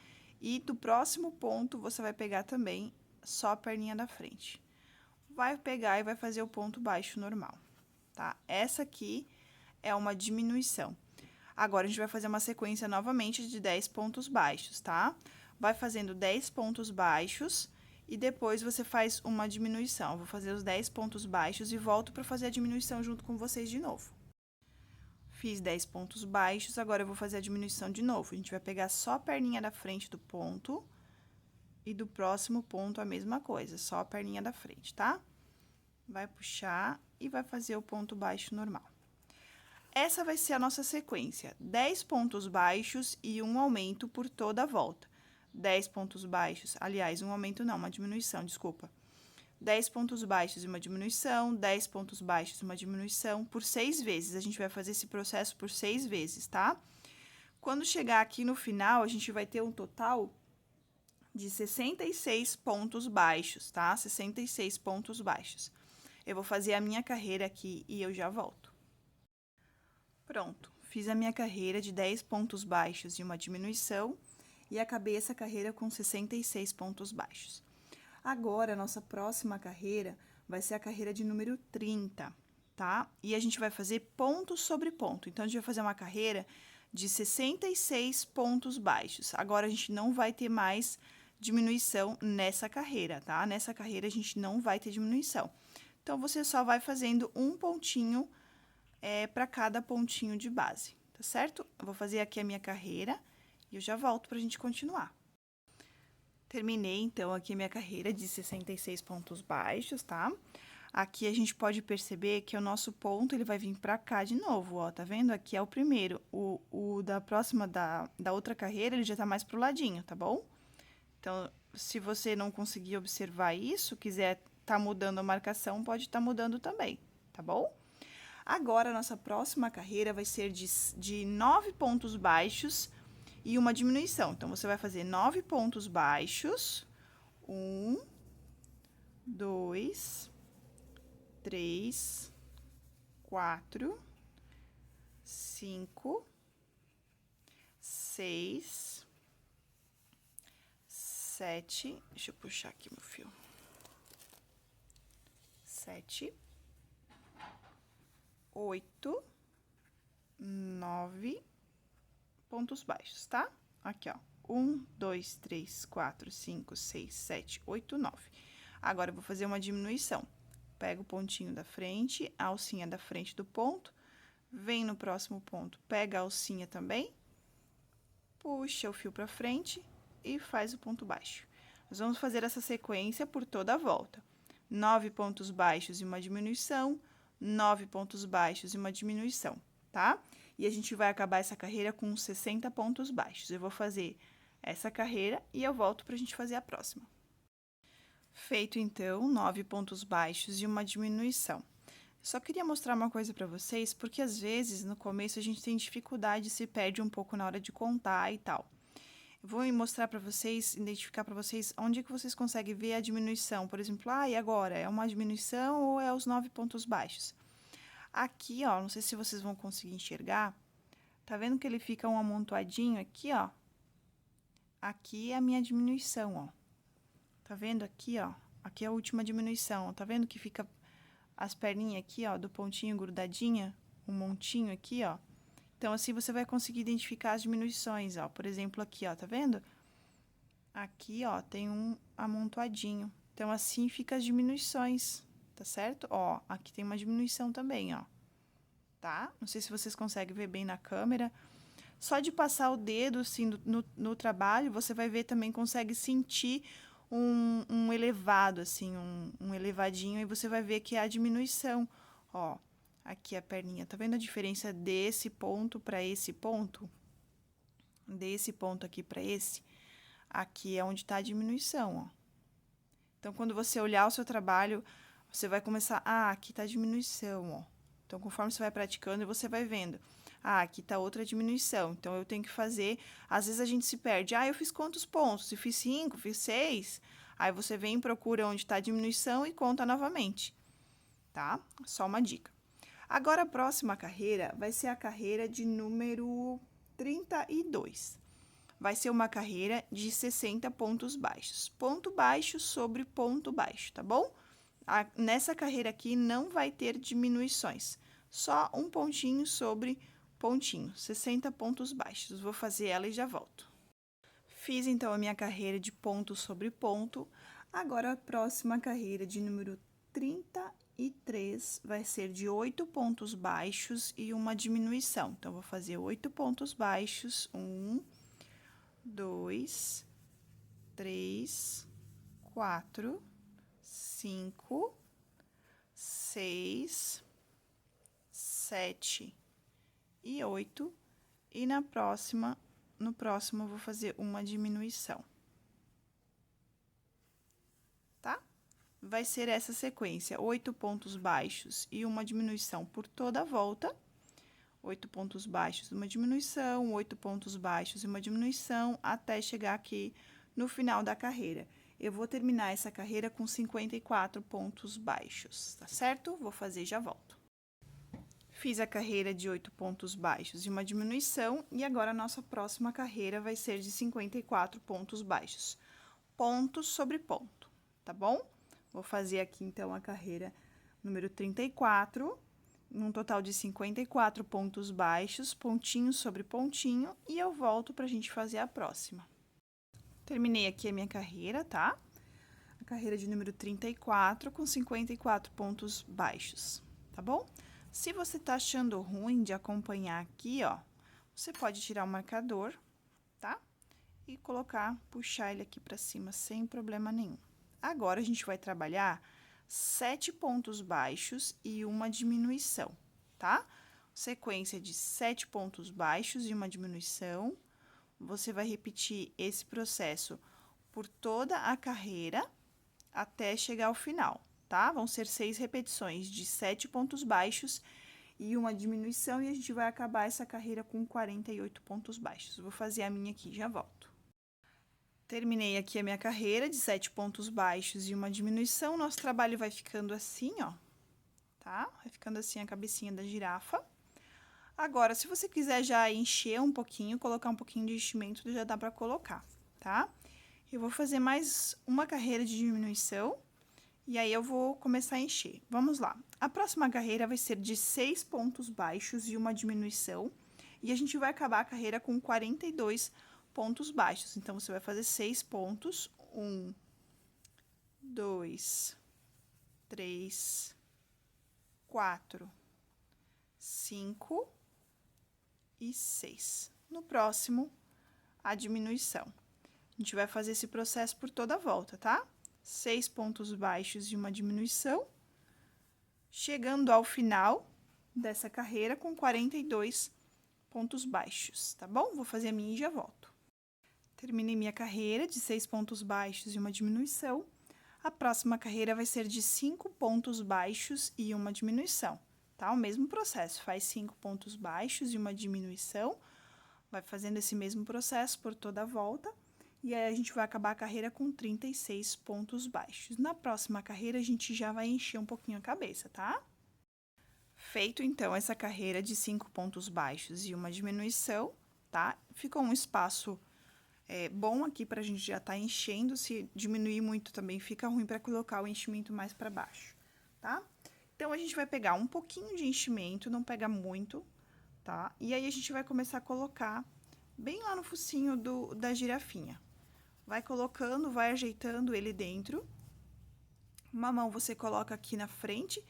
E do próximo ponto, você vai pegar também só a perninha da frente. Vai pegar e vai fazer o ponto baixo normal, tá? Essa aqui é uma diminuição. Agora, a gente vai fazer uma sequência novamente de 10 pontos baixos, tá? Vai fazendo 10 pontos baixos e depois você faz uma diminuição. Eu vou fazer os 10 pontos baixos e volto para fazer a diminuição junto com vocês de novo. Fiz 10 pontos baixos, agora eu vou fazer a diminuição de novo. A gente vai pegar só a perninha da frente do ponto e do próximo ponto a mesma coisa, só a perninha da frente, tá? Vai puxar e vai fazer o ponto baixo normal. Essa vai ser a nossa sequência, 10 pontos baixos e um aumento por toda a volta. 10 pontos baixos, aliás, um aumento não, uma diminuição, desculpa. 10 pontos baixos e uma diminuição, 10 pontos baixos e uma diminuição, por 6 vezes. A gente vai fazer esse processo por 6 vezes, tá? Quando chegar aqui no final, a gente vai ter um total de 66 pontos baixos, tá? 66 pontos baixos. Eu vou fazer a minha carreira aqui e eu já volto. Pronto, fiz a minha carreira de 10 pontos baixos e uma diminuição e acabei essa carreira com 66 pontos baixos. Agora, a nossa próxima carreira vai ser a carreira de número 30, tá? E a gente vai fazer ponto sobre ponto. Então, a gente vai fazer uma carreira de 66 pontos baixos. Agora, a gente não vai ter mais diminuição nessa carreira, tá? Nessa carreira, a gente não vai ter diminuição. Então, você só vai fazendo um pontinho para cada pontinho de base, tá certo? Eu vou fazer aqui a minha carreira e eu já volto pra gente continuar. Terminei, então, aqui a minha carreira de 66 pontos baixos, tá? Aqui a gente pode perceber que o nosso ponto, ele vai vir pra cá de novo, ó, tá vendo? Aqui é o primeiro, o da próxima, da outra carreira, ele já tá mais pro ladinho, tá bom? Então, se você não conseguir observar isso, quiser tá mudando a marcação, pode tá mudando também, tá bom? Agora, a nossa próxima carreira vai ser de 9 pontos baixos e uma diminuição. Então, você vai fazer 9 pontos baixos. 1, 2, 3, 4, 5, 6, 7. Deixa eu puxar aqui meu fio. 7, 8, 9 pontos baixos, tá? Aqui, ó. 1, 2, 3, 4, 5, 6, 7, 8, 9. Agora, eu vou fazer uma diminuição. Pega o pontinho da frente, a alcinha da frente do ponto, vem no próximo ponto, pega a alcinha também, puxa o fio pra frente e faz o ponto baixo. Nós vamos fazer essa sequência por toda a volta. 9 pontos baixos e uma diminuição, 9 pontos baixos e uma diminuição, tá? E a gente vai acabar essa carreira com 60 pontos baixos. Eu vou fazer essa carreira e eu volto pra gente fazer a próxima. Feito, então, 9 pontos baixos e uma diminuição. Só queria mostrar uma coisa para vocês, porque às vezes, no começo, a gente tem dificuldade, se perde um pouco na hora de contar e tal. Eu vou mostrar para vocês, identificar para vocês onde que vocês conseguem ver a diminuição. Por exemplo, e agora? É uma diminuição ou é os 9 pontos baixos? Aqui, ó, não sei se vocês vão conseguir enxergar. Tá vendo que ele fica um amontoadinho aqui, ó? Aqui é a minha diminuição, ó. Tá vendo aqui, ó? Aqui é a última diminuição. Tá vendo que fica as perninhas aqui, ó, do pontinho grudadinha? Um montinho aqui, ó. Então, assim, você vai conseguir identificar as diminuições, ó. Por exemplo, aqui, ó, tá vendo? Aqui, ó, tem um amontoadinho. Então, assim fica as diminuições, tá certo? Ó, aqui tem uma diminuição também, ó. Tá? Não sei se vocês conseguem ver bem na câmera. Só de passar o dedo, assim, no trabalho, você vai ver também, consegue sentir um elevado, assim, um elevadinho, e você vai ver que é a diminuição. Ó, aqui a perninha, tá vendo a diferença desse ponto para esse ponto? Desse ponto aqui para esse? Aqui é onde está a diminuição, ó. Então, quando você olhar o seu trabalho, você vai começar, aqui está a diminuição, ó. Então, conforme você vai praticando, você vai vendo, aqui está outra diminuição. Então, eu tenho que fazer, às vezes a gente se perde, eu fiz quantos pontos? Eu fiz 5, fiz 6. Aí, você vem, procura onde está a diminuição e conta novamente, tá? Só uma dica. Agora, a próxima carreira vai ser a carreira de número 32. Vai ser uma carreira de 60 pontos baixos. Ponto baixo sobre ponto baixo, tá bom? Nessa carreira aqui não vai ter diminuições. Só um pontinho sobre pontinho, 60 pontos baixos. Vou fazer ela e já volto. Fiz, então, a minha carreira de ponto sobre ponto. Agora, a próxima carreira de número 33 vai ser de 8 pontos baixos e uma diminuição. Então, vou fazer 8 pontos baixos, 1, 2, 3, 4, 5, 6, 7 e 8. E no próximo, eu vou fazer uma diminuição. Tá? Vai ser essa sequência, 8 pontos baixos e uma diminuição por toda a volta. 8 pontos baixos, uma diminuição, 8 pontos baixos e uma diminuição, até chegar aqui no final da carreira. Eu vou terminar essa carreira com 54 pontos baixos, tá certo? Vou fazer e já volto. Fiz a carreira de 8 pontos baixos e uma diminuição, e agora a nossa próxima carreira vai ser de 54 pontos baixos. Ponto sobre ponto, tá bom? Vou fazer aqui, então, a carreira número 34, um total de 54 pontos baixos, pontinho sobre pontinho, e eu volto pra gente fazer a próxima. Terminei aqui a minha carreira, tá? A carreira de número 34, com 54 pontos baixos, tá bom? Se você tá achando ruim de acompanhar aqui, ó, você pode tirar o marcador, tá? E puxar ele aqui pra cima, sem problema nenhum. Agora, a gente vai trabalhar 7 pontos baixos e uma diminuição, tá? Sequência de 7 pontos baixos e uma diminuição. Você vai repetir esse processo por toda a carreira até chegar ao final, tá? Vão ser 6 repetições de 7 pontos baixos e uma diminuição, e a gente vai acabar essa carreira com 48 pontos baixos. Vou fazer a minha aqui e já volto. Terminei aqui a minha carreira de 7 pontos baixos e uma diminuição. Nosso trabalho vai ficando assim, ó, tá? Vai ficando assim a cabecinha da girafa. Agora, se você quiser já encher um pouquinho, colocar um pouquinho de enchimento, já dá pra colocar, tá? Eu vou fazer mais uma carreira de diminuição, e aí eu vou começar a encher. Vamos lá. A próxima carreira vai ser de 6 pontos baixos e uma diminuição, e a gente vai acabar a carreira com 42 pontos baixos. Então, você vai fazer 6 pontos, 1, 2, 3, 4, 5 e 6. No próximo, a diminuição. A gente vai fazer esse processo por toda a volta, tá? 6 pontos baixos e uma diminuição, chegando ao final dessa carreira com 42 pontos baixos, tá bom? Vou fazer a minha e já volto. Terminei minha carreira de 6 pontos baixos e uma diminuição. A próxima carreira vai ser de 5 pontos baixos e uma diminuição, tá? O mesmo processo, faz 5 pontos baixos e uma diminuição, vai fazendo esse mesmo processo por toda a volta, e aí a gente vai acabar a carreira com 36 pontos baixos. Na próxima carreira, a gente já vai encher um pouquinho a cabeça, tá? Feito, então, essa carreira de 5 pontos baixos e uma diminuição, tá? Ficou um espaço bom aqui pra gente já tá enchendo. Se diminuir muito também fica ruim pra colocar o enchimento mais pra baixo, tá? Então, a gente vai pegar um pouquinho de enchimento, não pega muito, tá? E aí, a gente vai começar a colocar bem lá no focinho da girafinha. Vai colocando, vai ajeitando ele dentro. Uma mão você coloca aqui na frente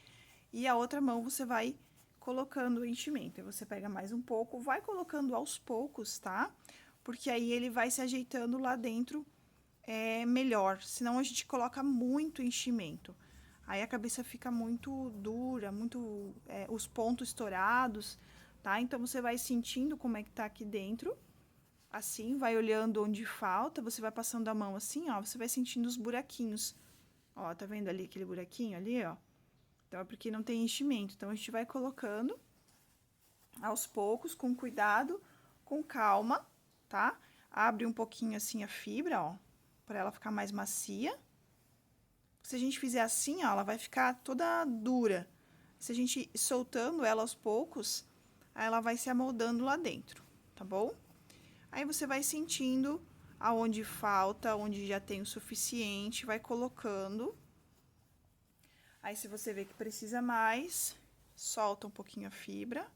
e a outra mão você vai colocando o enchimento. Aí você pega mais um pouco, vai colocando aos poucos, tá? Porque aí ele vai se ajeitando lá dentro melhor. Senão a gente coloca muito enchimento. Aí a cabeça fica muito dura, os pontos estourados, tá? Então você vai sentindo como é que tá aqui dentro. Assim, vai olhando onde falta, você vai passando a mão assim, ó, você vai sentindo os buraquinhos. Ó, tá vendo ali aquele buraquinho ali, ó? Então, é porque não tem enchimento. Então, a gente vai colocando aos poucos, com cuidado, com calma, tá? Abre um pouquinho assim a fibra, ó, pra ela ficar mais macia. Se a gente fizer assim, ó, ela vai ficar toda dura. Se a gente ir soltando ela aos poucos, aí ela vai se amoldando lá dentro, tá bom? Aí, você vai sentindo aonde falta, onde já tem o suficiente, vai colocando. Aí, se você vê que precisa mais, solta um pouquinho a fibra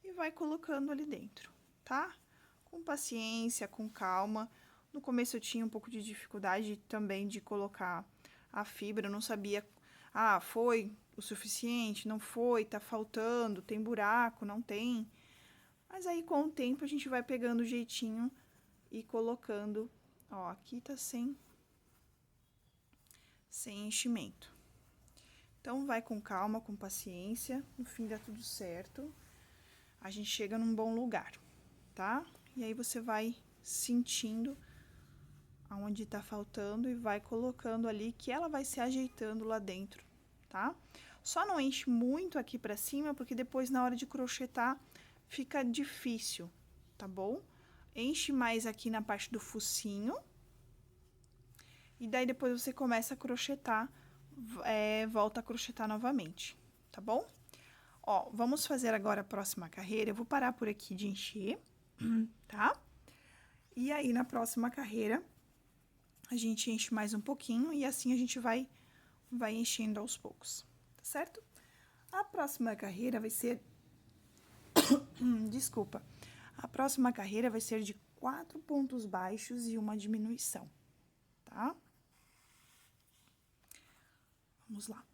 e vai colocando ali dentro, tá? Com paciência, com calma. No começo eu tinha um pouco de dificuldade também de colocar a fibra, eu não sabia, foi o suficiente, não foi, tá faltando, tem buraco, não tem. Mas aí, com o tempo, a gente vai pegando o jeitinho e colocando, ó, aqui tá sem enchimento. Então, vai com calma, com paciência, no fim dá tudo certo. A gente chega num bom lugar, tá? E aí, você vai sentindo aonde tá faltando e vai colocando ali, que ela vai se ajeitando lá dentro, tá? Só não enche muito aqui pra cima, porque depois, na hora de crochetar, fica difícil, tá bom? Enche mais aqui na parte do focinho. E daí, depois você começa a crochetar, volta a crochetar novamente, tá bom? Ó, vamos fazer agora a próxima carreira. Eu vou parar por aqui de encher, tá? E aí, na próxima carreira, a gente enche mais um pouquinho e assim a gente vai enchendo aos poucos, tá certo? A próxima carreira vai ser... Desculpa. A próxima carreira vai ser de 4 pontos baixos e uma diminuição, tá? Vamos lá.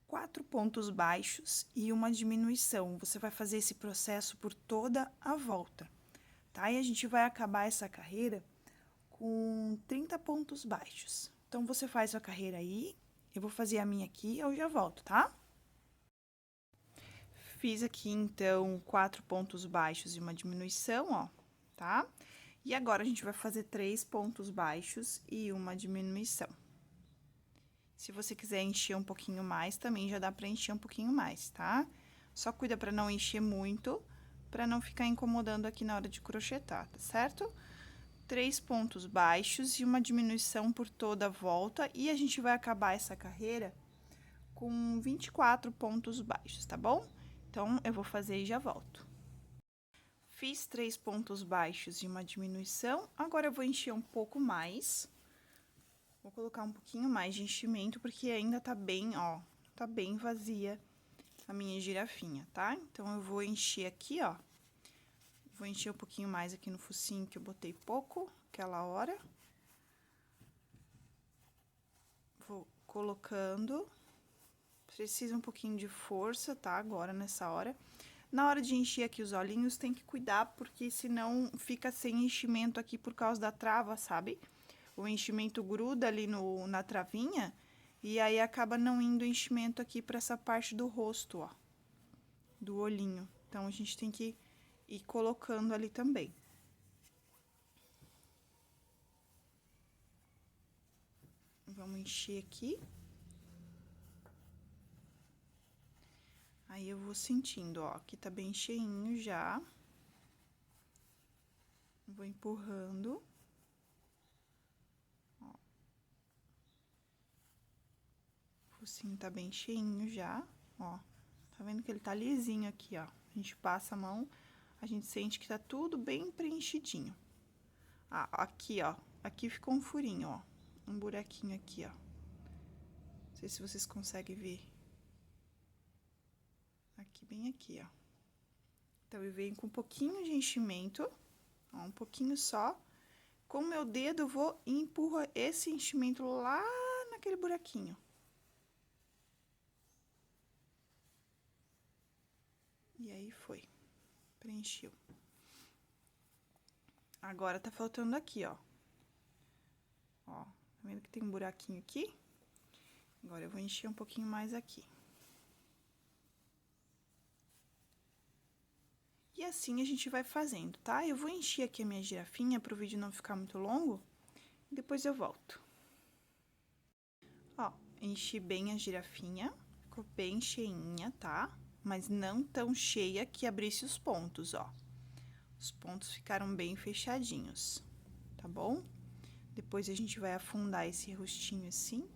4 pontos baixos e uma diminuição. Você vai fazer esse processo por toda a volta, tá? E a gente vai acabar essa carreira com 30 pontos baixos. Então, você faz a carreira aí, eu vou fazer a minha aqui e eu já volto, tá? Fiz aqui, então, 4 pontos baixos e uma diminuição, ó, tá? E agora, a gente vai fazer 3 pontos baixos e uma diminuição. Se você quiser encher um pouquinho mais, também já dá pra encher um pouquinho mais, tá? Só cuida pra não encher muito, pra não ficar incomodando aqui na hora de crochetar, tá certo? 3 pontos baixos e uma diminuição por toda a volta, e a gente vai acabar essa carreira com 24 pontos baixos, tá bom? Então, eu vou fazer e já volto. Fiz 3 pontos baixos e uma diminuição, agora eu vou encher um pouco mais. Vou colocar um pouquinho mais de enchimento, porque ainda tá bem, ó, tá bem vazia a minha girafinha, tá? Então, eu vou encher aqui, ó. Vou encher um pouquinho mais aqui no focinho, que eu botei pouco aquela hora. Vou colocando. Precisa um pouquinho de força, tá? Agora, nessa hora. Na hora de encher aqui os olhinhos, tem que cuidar, porque senão fica sem enchimento aqui por causa da trava, sabe? O enchimento gruda ali na travinha, e aí acaba não indo enchimento aqui pra essa parte do rosto, ó. Do olhinho. Então, a gente tem que ir colocando ali também. Vamos encher aqui. Aí, eu vou sentindo, ó, aqui tá bem cheinho já. Vou empurrando. Ó. O focinho tá bem cheinho já, ó. Tá vendo que ele tá lisinho aqui, ó. A gente passa a mão, a gente sente que tá tudo bem preenchidinho. Ah, aqui, ó. Aqui ficou um furinho, ó. Um buraquinho aqui, ó. Não sei se vocês conseguem ver. Aqui, bem aqui, ó. Então, eu venho com um pouquinho de enchimento, ó, um pouquinho só. Com o meu dedo, eu vou e empurro esse enchimento lá naquele buraquinho. E aí, foi. Preencheu. Agora, tá faltando aqui, ó. Ó, tá vendo que tem um buraquinho aqui? Agora, eu vou encher um pouquinho mais aqui. E assim a gente vai fazendo, tá? Eu vou encher aqui a minha girafinha pro vídeo não ficar muito longo, e depois eu volto. Ó, enchi bem a girafinha, ficou bem cheinha, tá? Mas não tão cheia que abrisse os pontos, ó. Os pontos ficaram bem fechadinhos, tá bom? Depois a gente vai afundar esse rostinho assim.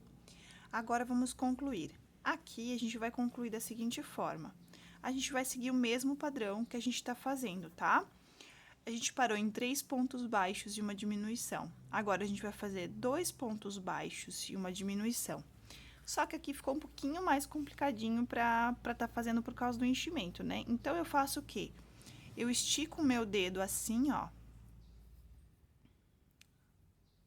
Agora, vamos concluir. Aqui, a gente vai concluir da seguinte forma. A gente vai seguir o mesmo padrão que a gente tá fazendo, tá? A gente parou em 3 pontos baixos e uma diminuição. Agora, a gente vai fazer 2 pontos baixos e uma diminuição. Só que aqui ficou um pouquinho mais complicadinho pra tá fazendo por causa do enchimento, né? Então, eu faço o quê? Eu estico o meu dedo assim, ó.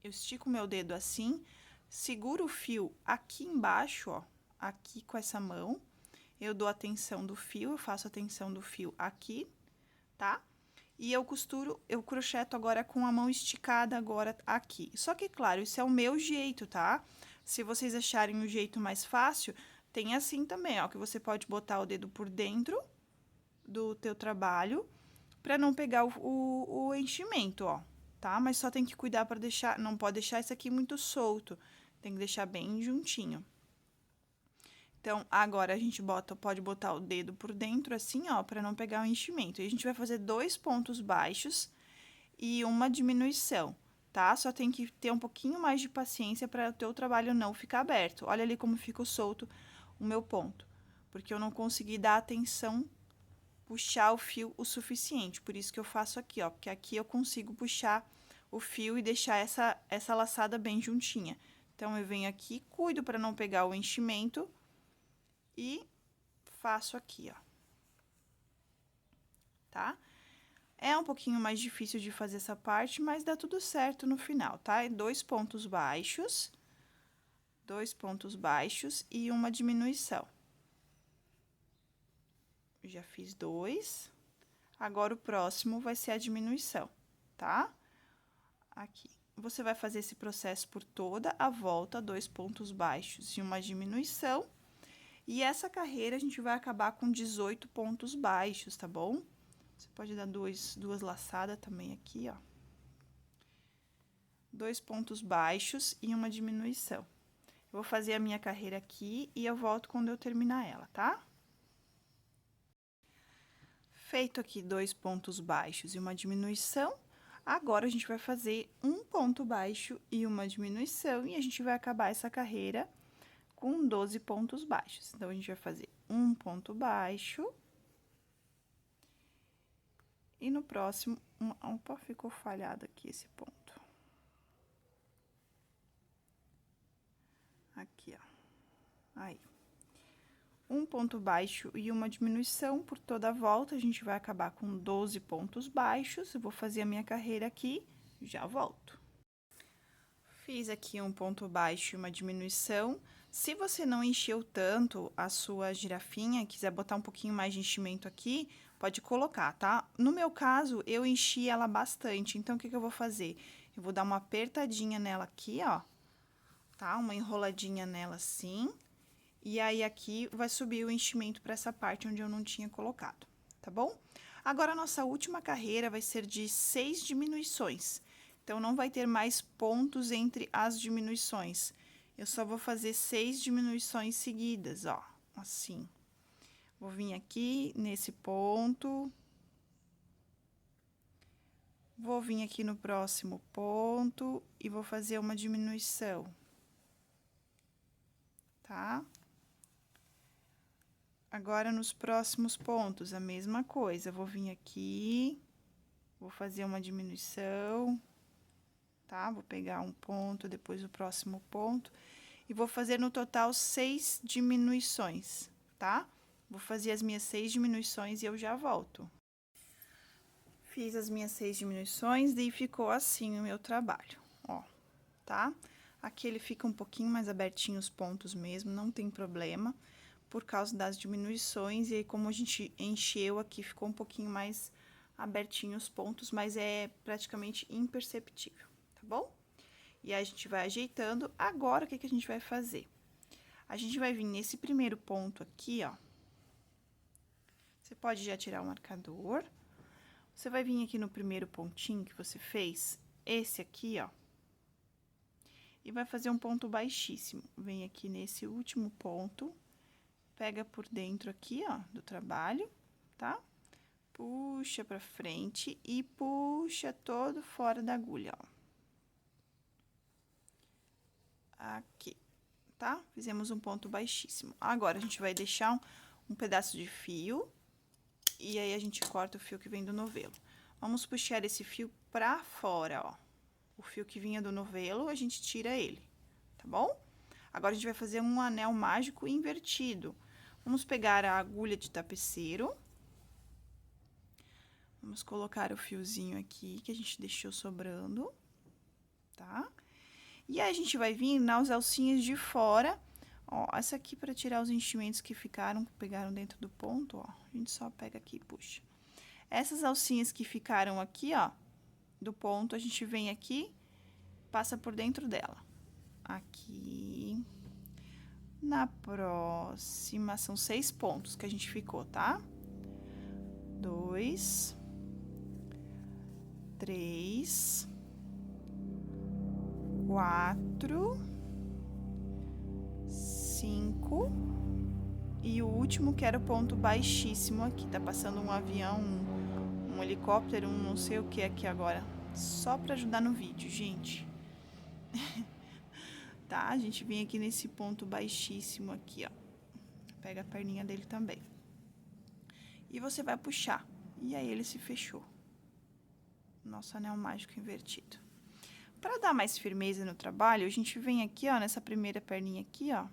Eu estico o meu dedo assim, seguro o fio aqui embaixo, ó, aqui com essa mão. Eu dou a tensão do fio, eu faço a tensão do fio aqui, tá? E eu costuro, eu crocheto agora com a mão esticada agora aqui. Só que, claro, isso é o meu jeito, tá? Se vocês acharem um jeito mais fácil, tem assim também, ó, que você pode botar o dedo por dentro do teu trabalho, pra não pegar o enchimento, ó, tá? Mas só tem que cuidar pra deixar, não pode deixar isso aqui muito solto, tem que deixar bem juntinho. Então, agora, a gente pode botar o dedo por dentro, assim, ó, pra não pegar o enchimento. E a gente vai fazer 2 pontos baixos e uma diminuição, tá? Só tem que ter um pouquinho mais de paciência para o teu trabalho não ficar aberto. Olha ali como ficou solto o meu ponto, porque eu não consegui dar atenção, puxar o fio o suficiente. Por isso que eu faço aqui, ó, porque aqui eu consigo puxar o fio e deixar essa laçada bem juntinha. Então, eu venho aqui, cuido para não pegar o enchimento e faço aqui, ó, tá? É um pouquinho mais difícil de fazer essa parte, mas dá tudo certo no final, tá? É 2 pontos baixos e uma diminuição. Já fiz 2. Agora, o próximo vai ser a diminuição, tá? Aqui. Você vai fazer esse processo por toda a volta, 2 pontos baixos e uma diminuição. E essa carreira, a gente vai acabar com 18 pontos baixos, tá bom? Você pode dar duas laçadas também aqui, ó. 2 pontos baixos e uma diminuição. Eu vou fazer a minha carreira aqui e eu volto quando eu terminar ela, tá? Feito aqui 2 pontos baixos e uma diminuição, agora a gente vai fazer um ponto baixo e uma diminuição e a gente vai acabar essa carreira com 12 pontos baixos. Então, a gente vai fazer um ponto baixo. E no próximo, opa, ficou falhado aqui esse ponto. Aqui, ó. Aí. Um ponto baixo e uma diminuição por toda a volta, a gente vai acabar com 12 pontos baixos. Eu vou fazer a minha carreira aqui, já volto. Fiz aqui um ponto baixo e uma diminuição. Se você não encheu tanto a sua girafinha, quiser botar um pouquinho mais de enchimento aqui, pode colocar, tá? No meu caso, eu enchi ela bastante, então, o que eu vou fazer? Eu vou dar uma apertadinha nela aqui, ó, tá? Uma enroladinha nela assim, e aí, aqui vai subir o enchimento para essa parte onde eu não tinha colocado, tá bom? Agora, a nossa última carreira vai ser de 6 diminuições. Então, não vai ter mais pontos entre as diminuições. eu só vou fazer 6 diminuições seguidas, ó, assim. Vou vir aqui nesse ponto. Vou vir aqui no próximo ponto e vou fazer uma diminuição, tá? Agora, nos próximos pontos, a mesma coisa. Vou vir aqui, vou fazer uma diminuição, tá? Vou pegar um ponto, depois o próximo ponto. E vou fazer no total 6 diminuições, tá? Vou fazer as minhas 6 diminuições e eu já volto. Fiz as minhas 6 diminuições e ficou assim o meu trabalho, ó, tá? Aqui ele fica um pouquinho mais abertinho os pontos mesmo, não tem problema, por causa das diminuições. E aí, como a gente encheu aqui, ficou um pouquinho mais abertinho os pontos, mas é praticamente imperceptível, tá bom? E aí, a gente vai ajeitando. Agora, o que que a gente vai fazer? A gente vai vir nesse primeiro ponto aqui, ó. Você pode já tirar o marcador. Você vai vir aqui no primeiro pontinho que você fez, esse aqui, ó. E vai fazer um ponto baixíssimo. Vem aqui nesse último ponto, pega por dentro aqui, ó, do trabalho, tá? Puxa pra frente e puxa todo fora da agulha, ó. Aqui, tá? Fizemos um ponto baixíssimo. Agora, a gente vai deixar um pedaço de fio, e aí a gente corta o fio que vem do novelo. Vamos puxar esse fio pra fora, ó. O fio que vinha do novelo, a gente tira ele, tá bom? Agora, a gente vai fazer um anel mágico invertido. Vamos pegar a agulha de tapeceiro. Vamos colocar o fiozinho aqui, que a gente deixou sobrando, tá? E aí, a gente vai vir nas alcinhas de fora, ó, essa aqui para tirar os enchimentos que pegaram dentro do ponto, ó. A gente só pega aqui e puxa. Essas alcinhas que ficaram aqui, ó, do ponto, a gente vem aqui, passa por dentro dela. Aqui. Na próxima, são 6 pontos que a gente ficou, tá? 2, 3, 4, 5, e o último, que era o ponto baixíssimo aqui. Tá passando um avião, um helicóptero, um não sei o que aqui agora. Só pra ajudar no vídeo, gente. Tá? A gente vem aqui nesse ponto baixíssimo aqui, ó. Pega a perninha dele também. E você vai puxar. E aí, ele se fechou. Nosso anel mágico invertido. Para dar mais firmeza no trabalho, a gente vem aqui, ó, nessa primeira perninha aqui, ó.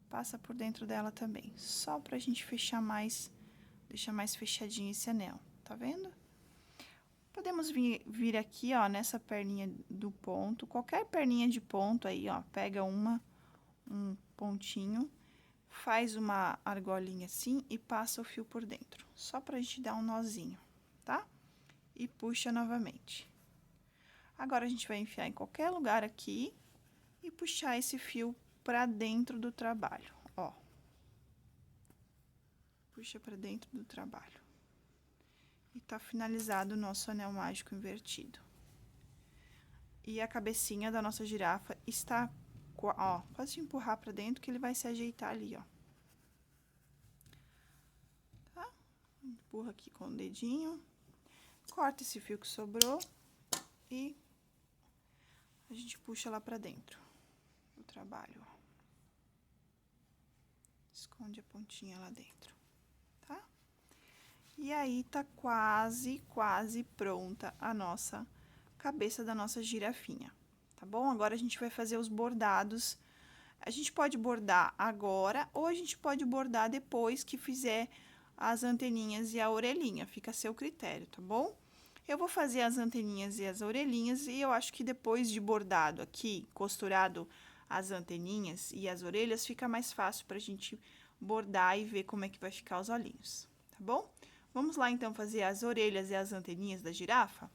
Passa por dentro dela também. Só pra gente fechar mais, deixar mais fechadinho esse anel. Tá vendo? Podemos vir aqui, ó, nessa perninha do ponto. Qualquer perninha de ponto aí, ó. Pega um pontinho, faz uma argolinha assim e passa o fio por dentro. Só pra gente dar um nozinho, tá? E puxa novamente. Agora, a gente vai enfiar em qualquer lugar aqui e puxar esse fio pra dentro do trabalho, ó. Puxa pra dentro do trabalho. E tá finalizado o nosso anel mágico invertido. E a cabecinha da nossa girafa está, ó, pode empurrar pra dentro que ele vai se ajeitar ali, ó. Tá? Empurra aqui com o dedinho. Corta esse fio que sobrou e a gente puxa lá pra dentro do trabalho, ó. Esconde a pontinha lá dentro, tá? E aí, tá quase pronta a nossa cabeça da nossa girafinha, tá bom? Agora, a gente vai fazer os bordados. A gente pode bordar agora ou a gente pode bordar depois que fizer as anteninhas e a orelhinha, fica a seu critério, tá bom? Eu vou fazer as anteninhas e as orelhinhas e eu acho que depois de bordado aqui, costurado as anteninhas e as orelhas, fica mais fácil pra gente bordar e ver como é que vai ficar os olhinhos, tá bom? Vamos lá, então, fazer as orelhas e as anteninhas da girafa?